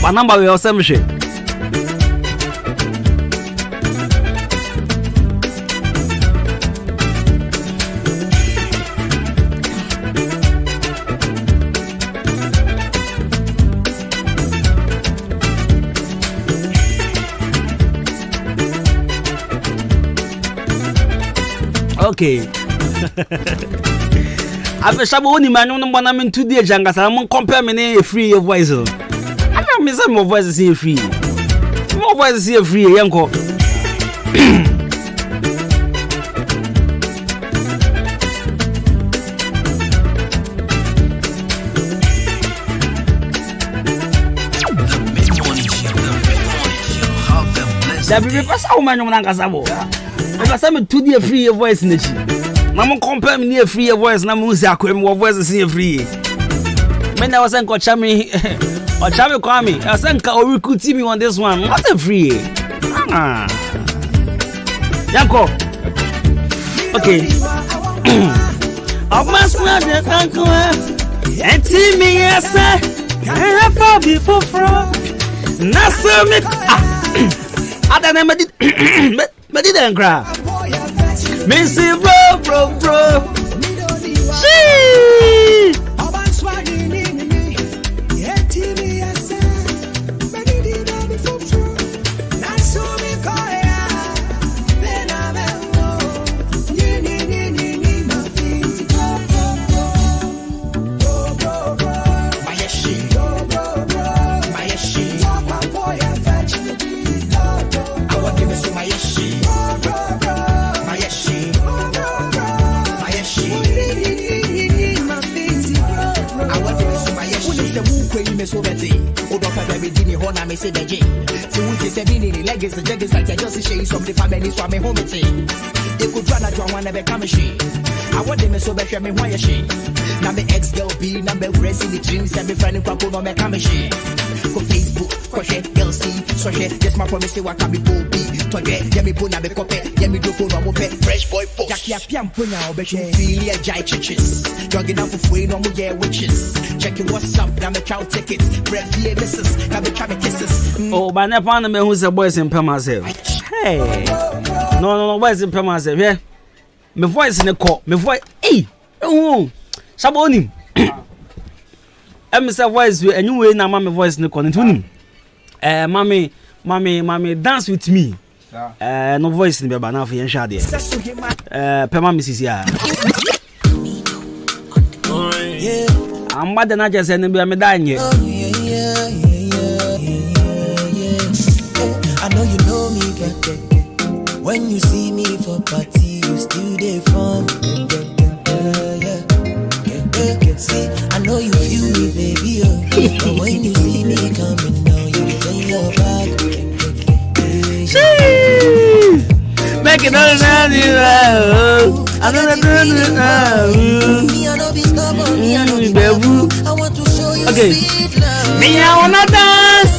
My number will same shit. Okay. After Shabo ni man no bona me 2 days janga sa mo compare me na free your voice. I me say my voice is free. My voice is free yanko. Da be pass how man no na kasa bo. If I me 2 days free your voice na chi. Na mo compare me near free voice na mo si akwem wo voice si free. Me na was enko chami o chami kwami. I say nka o recruit me on this one. What a free. Yanko. Okay. Amasna de tanko. Enti mi yesa. I for before from. Na so me Ada me didn't cry. Missy bro. She. So betty, Odoka baby dini hona me say the J. So we just been in legacy jeggings like just shades from the family so me home tea. They could run at one never come she. I want them so better me why she. Now me ex girl be number fresh in the dreams and me friend kwapo no me come she. Go Facebook, crochet, girl see, so she just my promise what can be booby. Today, yeah me puna be copy, yeah me do for no more fresh boy post. Jackie piam puna obeche. Feel ya jai chiches. Jogging up for free no more yeah witches. Checking what's up, now me chow tickets. Breath here misses, now me try me kisses. Oh, but never find me who's a boys in myself. Hey, no, boys in myself. Yeah, my voice in the call, my voice. Hey, oh, Saboni. I'm Mr. Voice, and you will now my voice in the call. Mommy, dance with me. No voice in the banana for your shady. Pema Mrs. Ya. I'm mad than I just said, and I'm dying yet. I know you know me, get. When you see me for party, you still there fun. See, I know you feel me, baby. But when you see me coming down, you turn your back. Make it all I don't be stubborn, me I don't be baby. I want to show you Okay. sweet love. Me, I wanna dance.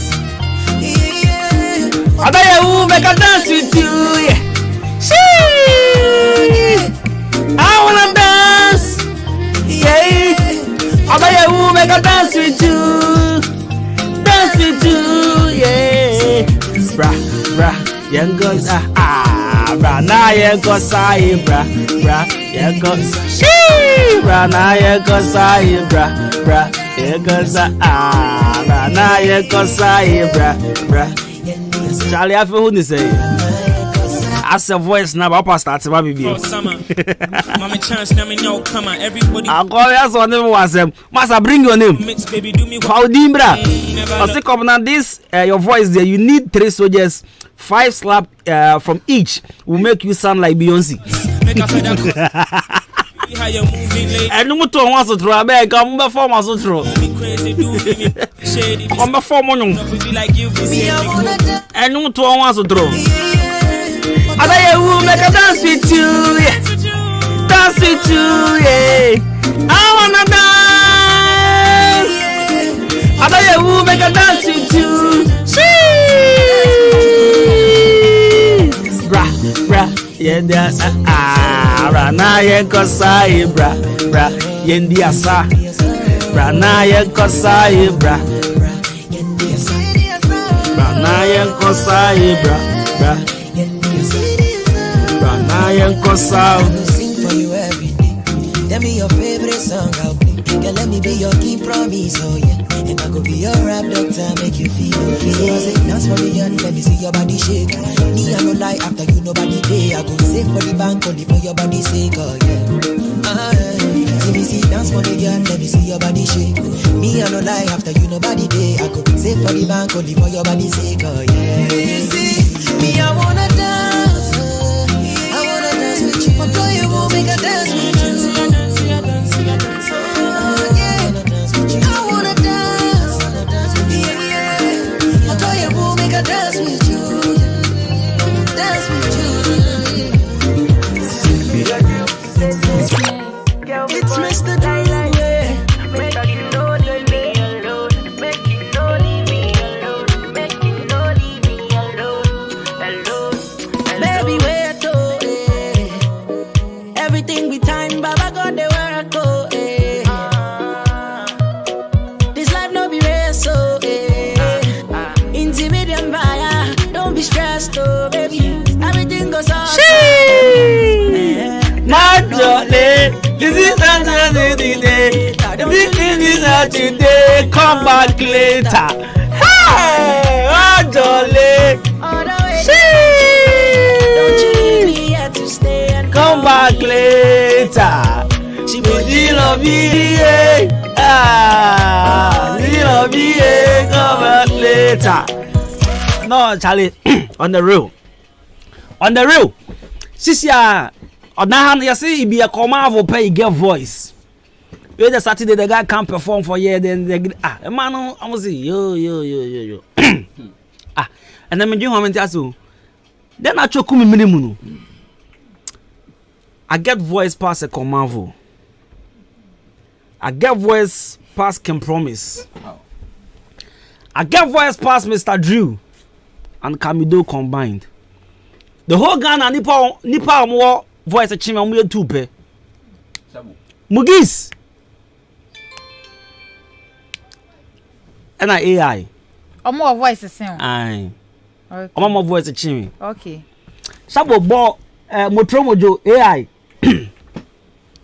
I bet you make a dance with you. Yeah. I wanna dance. Yeah. I bet you make a dance with you. Dance with you. Yeah. Bra. Young girls. Bra. Na young girls. Bra. Young girls. Bra. Na young girls. Bra. Young girls. Bra. Na young girls. Bra. Charlie, I feel who say. As a voice now, Papa starts my baby. Oh, summer. Mama chance, now me know, come on, everybody. I'll call you as one of them. Massa, bring your name. Mix, baby, do me how Dimbra. I say, come now, this, your voice there, you need 3 soldiers, 5 slap from each will make you sound like Beyonce. How you moving late? And no to wants to throw a bag, come before my throw. Crazy do me shady. Come before money. Like you and no to wants to throw. I will make a dance with you, yeah. Dance with you, yeah. I wanna dance. I will make a dance with you. Bra, yendia rana yenkosai bra, yendia sa. Rana yenkosai bra. Rana yenkosai bra. Rana yenkosai. Sing for you every day. Tell me your favorite song, I'll play. Girl, let me be your key promise, oh yeah. And I go be your rap doctor, make you feel okay. So I say, dance for me and let me see your body shake. Me, I no lie, after you nobody day. I go save for the bank, only for your body sake, oh yeah. See me see, dance for me girl, let me see your body shake. Me, I no lie, after you nobody day. I go save for the bank, only for your body sake, oh yeah. See, me, I wanna dance, I wanna dance with you. I know you won't make a dance with you. Dance with you, dance with you. It's Mr. Daylight, yeah. Make you know leave me alone. Make you know leave me alone. Make you know leave me alone. Baby, wait, oh, eh. Everything with time, Baba God they work, oh, eh. This life no be race, so don't be stressed, oh baby. Everything goes on. Not jolly. This is another day. This is today. Come back later. Hey, not jolly. Don't you leave me here to stay and come back later. She will love me. She love me. Come back later. No, Charlie, on the real. Sisia, on that hand, you see, he be a command for pay, get voice. You the Saturday, the guy can't perform for you, then they man, I'm gonna say, yo. And then you want me to then I choke me minimum. I get voice past a command for. I get voice past Can Promise. I get voice past Mr. Drew and Kamido combined. The whole Ghana nipa more voice a chima mu two pe. Mugis. And AI. More voice the same. Aye. Okay. More voice a chimi. Okay. Sabo bo motromojo AI.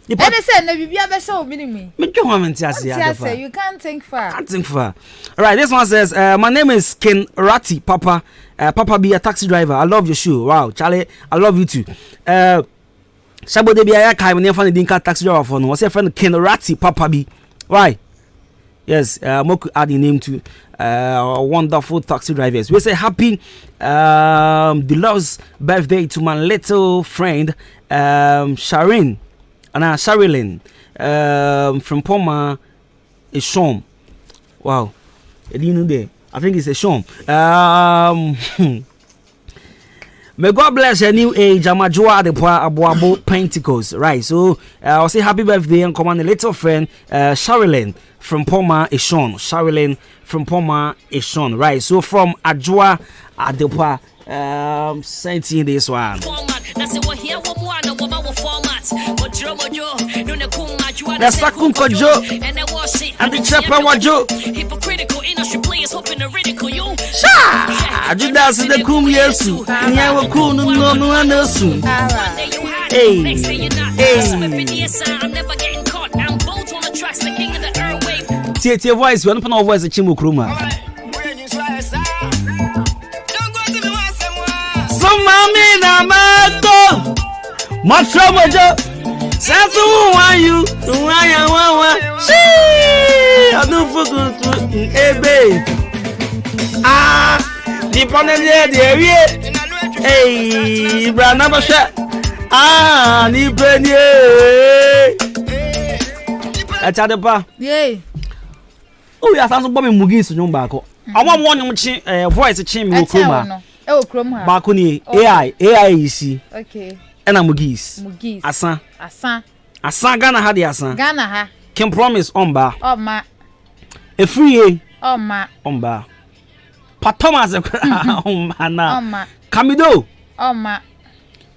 And they said no bibia be so minimi. Me twa want to say you can't think far. All right, this one says my name is Ken Ratty Papa. Papa be a taxi driver. I love your show. Wow, Charlie, I love you too. Sabo de be a kai when you find the taxi driver for no. What's your friend Ken Ratty Papa be? Why? Yes, Moku add the name to wonderful taxi drivers. We say happy deluxe birthday to my little friend Sharin. Anna Sharilyn from Poma is Shom. Wow. You know there. I think it's a Shom. May God bless your new age. Amajua de Abuabo Pentecost. Right. So I'll say happy birthday and command a little friend Sharilyn from Poma is Shon. Sharilyn from Poma is Shon. Right. So from Adwuma Adepa sending this one. That's Sakunko Joe and the Chapa Wajo. Hypocritical industry players hoping to ridicule you. I do that in the Kum Yesu. Never cool no one else. Hey, I'm never getting caught. I'm both on the tracks, the king of the airwave. Tia voice, one of our voice, a Chimukruma. Some mammy, Namato, much trouble. That's the one you, the one I want. I don't forget to, babe. The panel there, hey, Branabasha. Ah, ni penye. Achadepa. Yeah. Oh, ya sanso bo me mugi so nyum baako. Awon mo nyum chi voice chi me okroma. E okrom ha. Baako ni AI isi. Okay. Ena mugis. Mugis. Asan. Asan Ghana ha de asan. Ghana ha. Can promise omba. Oma. E free Oma. Omba. Patomas omba na. Oma. Kamido. Oma.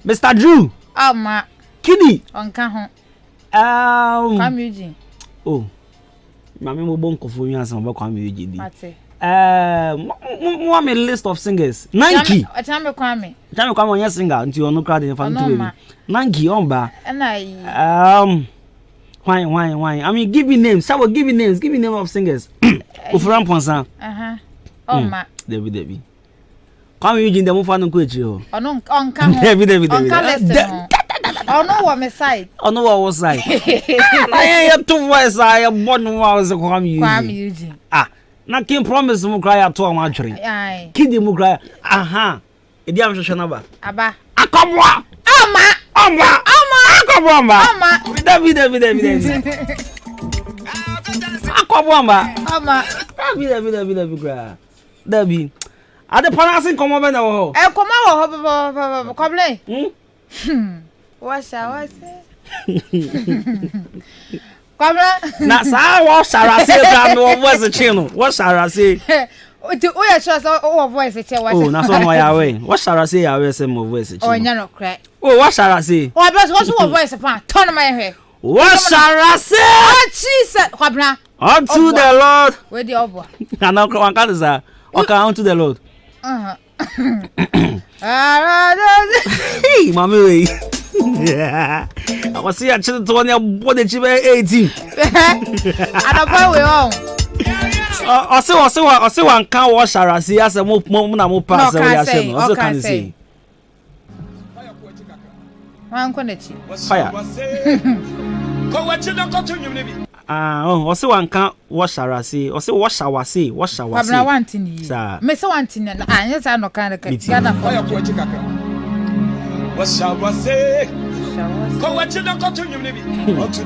Mr. Drew. Oma. Kidi. Onka ho. Kwame Eugene. Oh. Mami mo bon kofo yin asan ba Kwame Eugene. Mate. Mo am a list of singers. Nanki. Chame Kwame onye singer nti onu crowd in fan to. Nanki omba. Na Why? I mean give me names. Shall we give me names? Give me name of singers. Ofuran Ponsan. Oma. Debi. Kwame Eugene dem fa no ko echi ho. Ono onka ho. Debi. Onka list ho. Ono wa me side. Ono wa side. Na ye to voice I born wa was Kwame Eugene. Na King Promise mu cry ato am adwere. Ai. Kidi mu cry. Aha. Edi am hwehwe na ba. Aba. Akobwa. Ama. Akobwa ma. Debi. Akobwa ma. Ama. Debi cry. Debi. Ade pronouncing komo be na wo. Komo wo koble. What's Kwabena. Na sa wo shara say gram wo voice chino. What shara say? O ya sure so voice che wa. Oh, na so no ya we. What shara say ya we say mo voice chino. Oh, nya no cry. Oh, what shara say? Oh, but what's your voice pa? Turn my head. What shara say? Oh, Jesus. Kwabena. Unto the Lord. Where the obo? Na no one can say. Okay, unto the Lord. Hey, mommy we. I was see a children to one body chibe 18. And boy we on. I say one can wash shara see as a mo na mo pass we say no. Also can say. Wan konechi. Fire. I say one can wash shara see. I say wash shower see. Kwabena want ni. Me say want ni na anya say no kan Ghana for. What shall I say? Come watch it, unto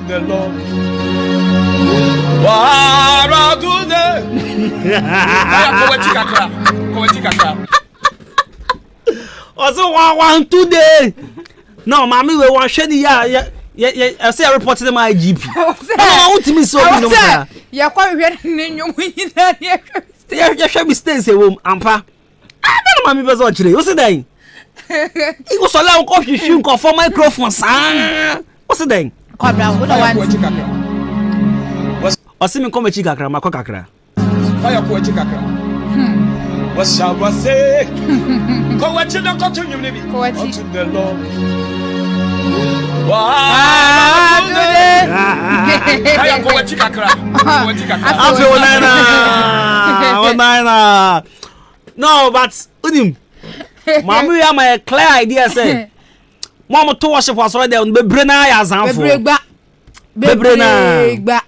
the Lord. What do also one today. No, mommy, we want shady. I say I reported to my GP. I want to be so. You're quite ready. You should be staying home, Ampa. I don't know, mommy, was watching. What's the name? He was allowed coffee shoe for microphone. What's the name? Or see me come chica cra, my cockacra. What shall I say? Come watch it, unto the Lord. No, but Mama, am a clear idea say. Mama to worship was right there on Bebrena ya zanfo. Bebrena.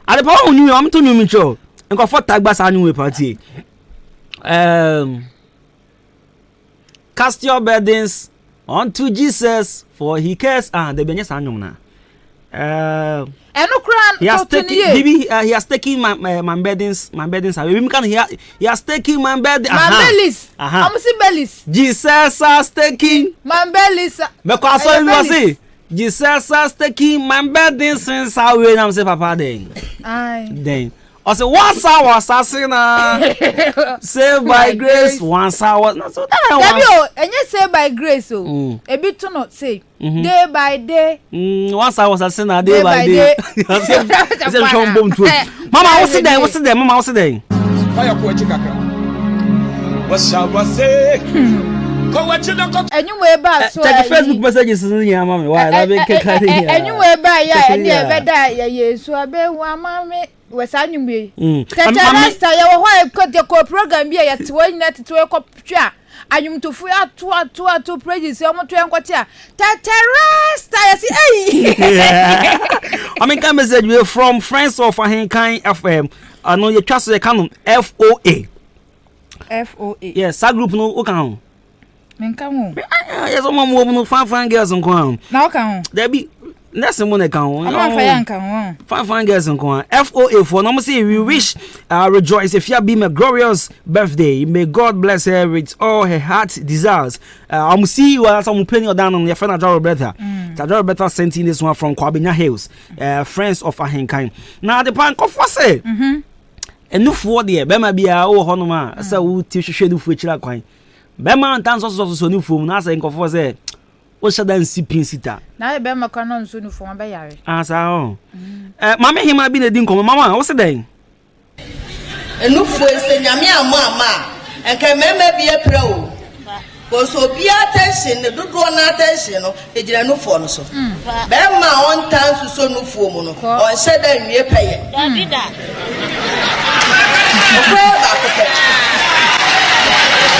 At the power new am to new mitro. And go for tagba sa new party. Cast your burdens unto Jesus for he cares and the benyes anyum na. He has taken my burdens away. He has taken my burdens. I'm see bellies. Jesus has taken my bellies. Because I was say Jesus has taken my burdens since I will am say papa then. I say once I was assassina saved by grace once I was not so that and you say by grace so a bit to not say day by day once I was a sinner day by day. Mama what's it there Mama what's it there what shall I say? Come watch it, and you way back so check the Facebook messages in here mommy why I be cutting here and you way back yeah and you better yeah so I be one mommy was anyway Teteresta ya why cut the program be ya 20 to a anyum to fu atu praise e mo to enkwati Teteresta ya si I mean can message we from friends of Ahenkan FM I know you trust the canon FOA FOA yes that group no o kan Menkamu. Yes, no fine girls on Kwan. Now can there be that's the money count. Fine girls on Kwan. FOA for no say we wish Rejoice if you be a glorious birthday. May God bless her with all her heart desires. I'm see you as I'm playing down on your friend Roberta. Roberta sent in this one from Kwabena Hills, friends of Ahenkan. Now the pan of say. And no for the Bema be our honoma, so teach you for chila coin. Bema and dance also so new form, as I can say. What shall then see Pinsita? Now, Bema canon soon for my yard. As our Mamma, he might be the dinkum, Mamma, what's the day? And look for a Yamia Mamma, and can remember be a pro. Was so be attention, the good one attention, a general phone. So, Bema on time to so no form, or said that we pay it.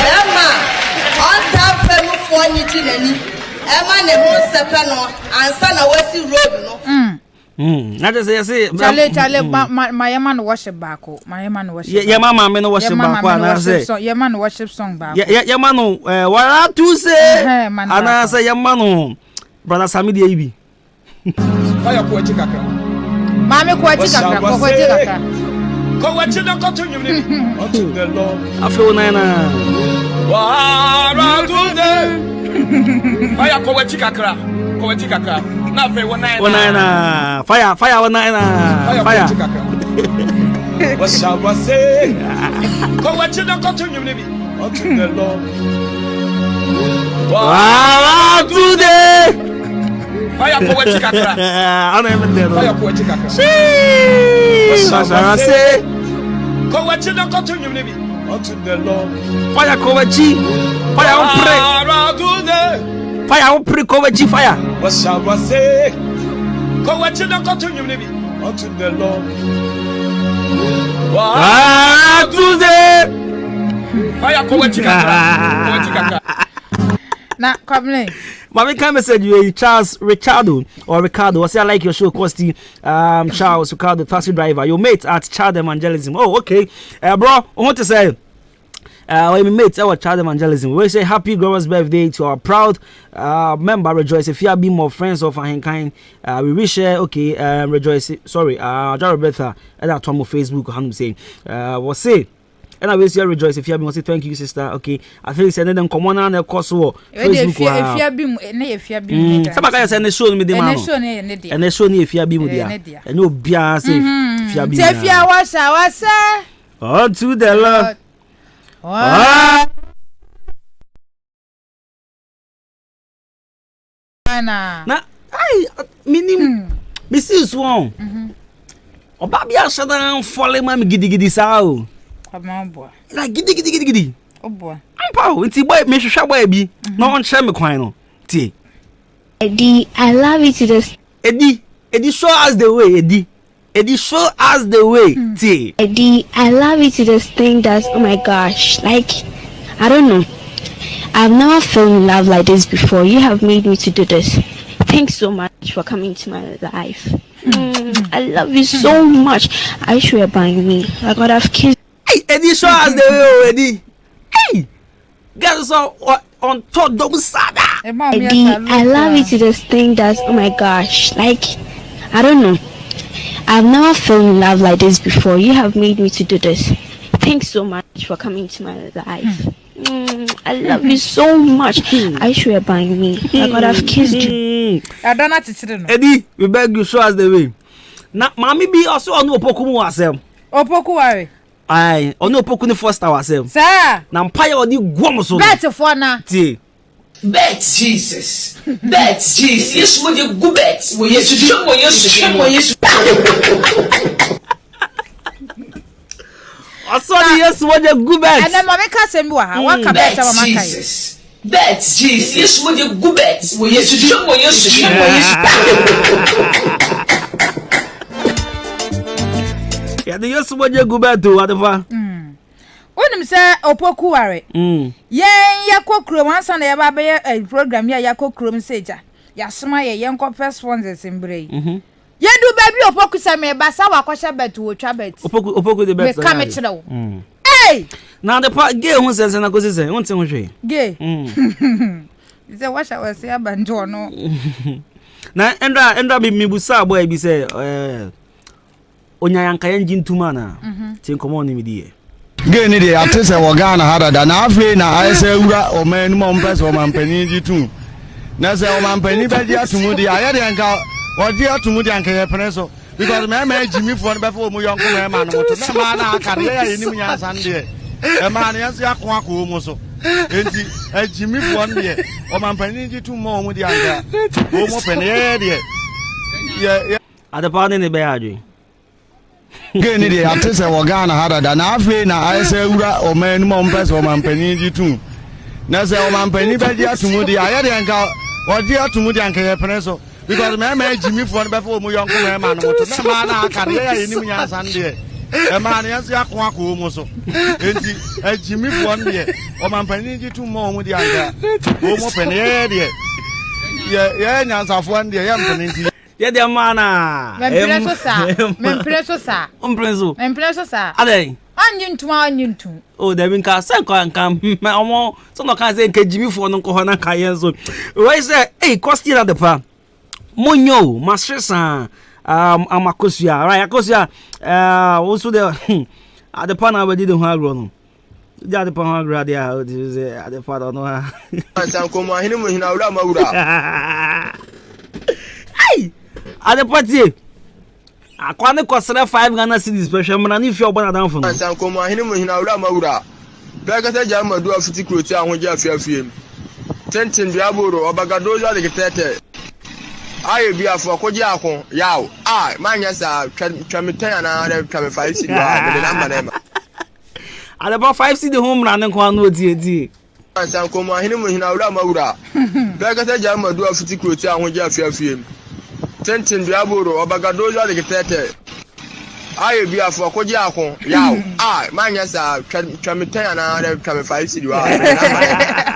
Bema on time for you. Emma ne ho sepano ansa na wasi road no na just say chale my man worship back my man worship yeah mama me no worship back na say your man worship song back yeah man no what to say ana say yeah man no brother Sami dey ibi fire ko echi kakra mama ko echi kakra ko wachi na ko to nyum ni unto the Lord afi na wa to the fire ko wachi kakra na fe wona fire wona fire what shall I say ko wachi na ko to nyum ni unto the Lord wow today fire ko wachi kakra ana emende fire ko wachi kakra what shall I say ko wachi na ko to nyum ni unto the Lord fire ko wachi fire on pray fire on pray ko wachi fire what shall I say ko wachi na ko to nyum ni unto the Lord wow today fire ko wachi kakra na come Mami can message you Charles Ricardo or Ricardo. I say I like your show, Costy. Charles Ricardo, taxi driver. Your mate at Child Evangelism. Oh, okay. Bro, I want to say my mate our Child Evangelism. We say happy glorious birthday to our proud member Rejoice. If you have been more friends of Ahenkan, we wish Rejoice. Sorry, Roberta at our Tom Facebook. How say what say. And I will say Rejoice if you have been say thank you sister. Okay, I think send them come on and of course Facebook. If you have been somebody send the show me the man. And the show if you have been there. And no bia say if you have been. If you was unto the Lord. Na ai minim me see so oba bia shadan fole ma me gidigidi sa o. Like gidi. Oh boy. Ampa, inti boy me hwehwa boy bi. No on share me kwan no. Tie. Eddie, I love you to this. Eddie show us the way, Eddie show us the way. Tie. Eddie, I love you to this thing that's oh my gosh. Like I don't know. I've never felt in love like this before. You have made me to do this. Thanks so much for coming to my life. I love you so much. I swear by me. I could have kissed. Eddie show us the way, Eddie. Hey, girls are on top double sada. Eddie, I love you to this thing that's oh my gosh. Like I don't know. I've never felt in love like this before. You have made me to do this. Thanks so much for coming to my life. I love you so much. I swear by me. I could have kissed you. I don't know to know. Eddie, we beg you show us the way. Now, mommy be also on opoku ourselves. Opoku ware. Aye, ono opoku ni first ourselves. Sir. Na mpaya odi guom so. Bet for na. Tie. Bet Jesus. Bet Jesus. Yes, mo de gu bet. Wo Yesu show mo Yesu. Aso di Yesu wo de gu bet. And mama ka sem bi wa ha. Wa ka bet mama kai. Bet Jesus. Yes, mo de gu bet. Wo Yesu show mo Yesu. Ya de Yesu wo de gu bet o adefa. Onim se opoku ware. Yakokro wansa na yaba be program ya yakokro mseja. Yasoma ye enko first sponsors embrei. Yedu baby opoku se me ba sa wakosha bet wo twa bet. Opoku de bet. Me ka me kire wo. gay. Now the part gay who says and I go say, won't say gay. Is that what I was saying about no? Na endra be me busa boy be say onya yanka engine tumana tin komo ni me die gay ni dey atese wo Ghana harada na afi na ayese wura o man mo mpese o mampani di tu na se o mampani be di atumu di aye de nka o di atumu di anka ye preso because me Jimmy for be for mo yonko we ma no moto na ma na akare ya ye nim nya san de e ma na yanso akon akọ mo so enti Jimmy for ne o mampani di tu mo di anka o mo pene ye de ye adepa ne be adwe gay ni dey atese wo Ghana harada na afi na ayese wura o man mo mpese o mampani di tu na se o mampani be di atumu di aye de nka o di atumu di anka ye preso because me Jimmy for be for mo yonko we ma no moto na ma na akare ya ye nim nya san de e ma na yanso akon akọ mo so enti Jimmy for ne o mampani di tu mo di anka o mo pene ye de ye nyansafo ande ye mpene nti ye de mana mempreso sa adai anyintu oh there been ka say kan omo so no kan say nke Jimmy for no ko na kan yen so we say hey Costy na the pa monyo masresa amakosia right akosia also the at the pa na we did ho agro no ja the pa ho agro dia at the pa no ha san ko mo hinu mo hina wura mawura ai at the party akwane kosere 5 Ghana cedis special man ni fi obana dan funu san ko mo hinu mo hina wura mawura be ka ta ja madu afiti kroti ahoje afiafiem tenten biaboro obagado ja de ketete aye bi afo koje akon yawo manya sa twamitan na re twame 5 cedi wa de number na ma ale ba 5 cedi home ran nko anu odi san ko mo hinu mo hina wura mawura be ka ta ja madu afiti kroti ahoje afiafiem tenten biaboro obagado ja de ketete aye bi afo koje akon yawo manya sa twamitan na re twame 5 cedi wa de number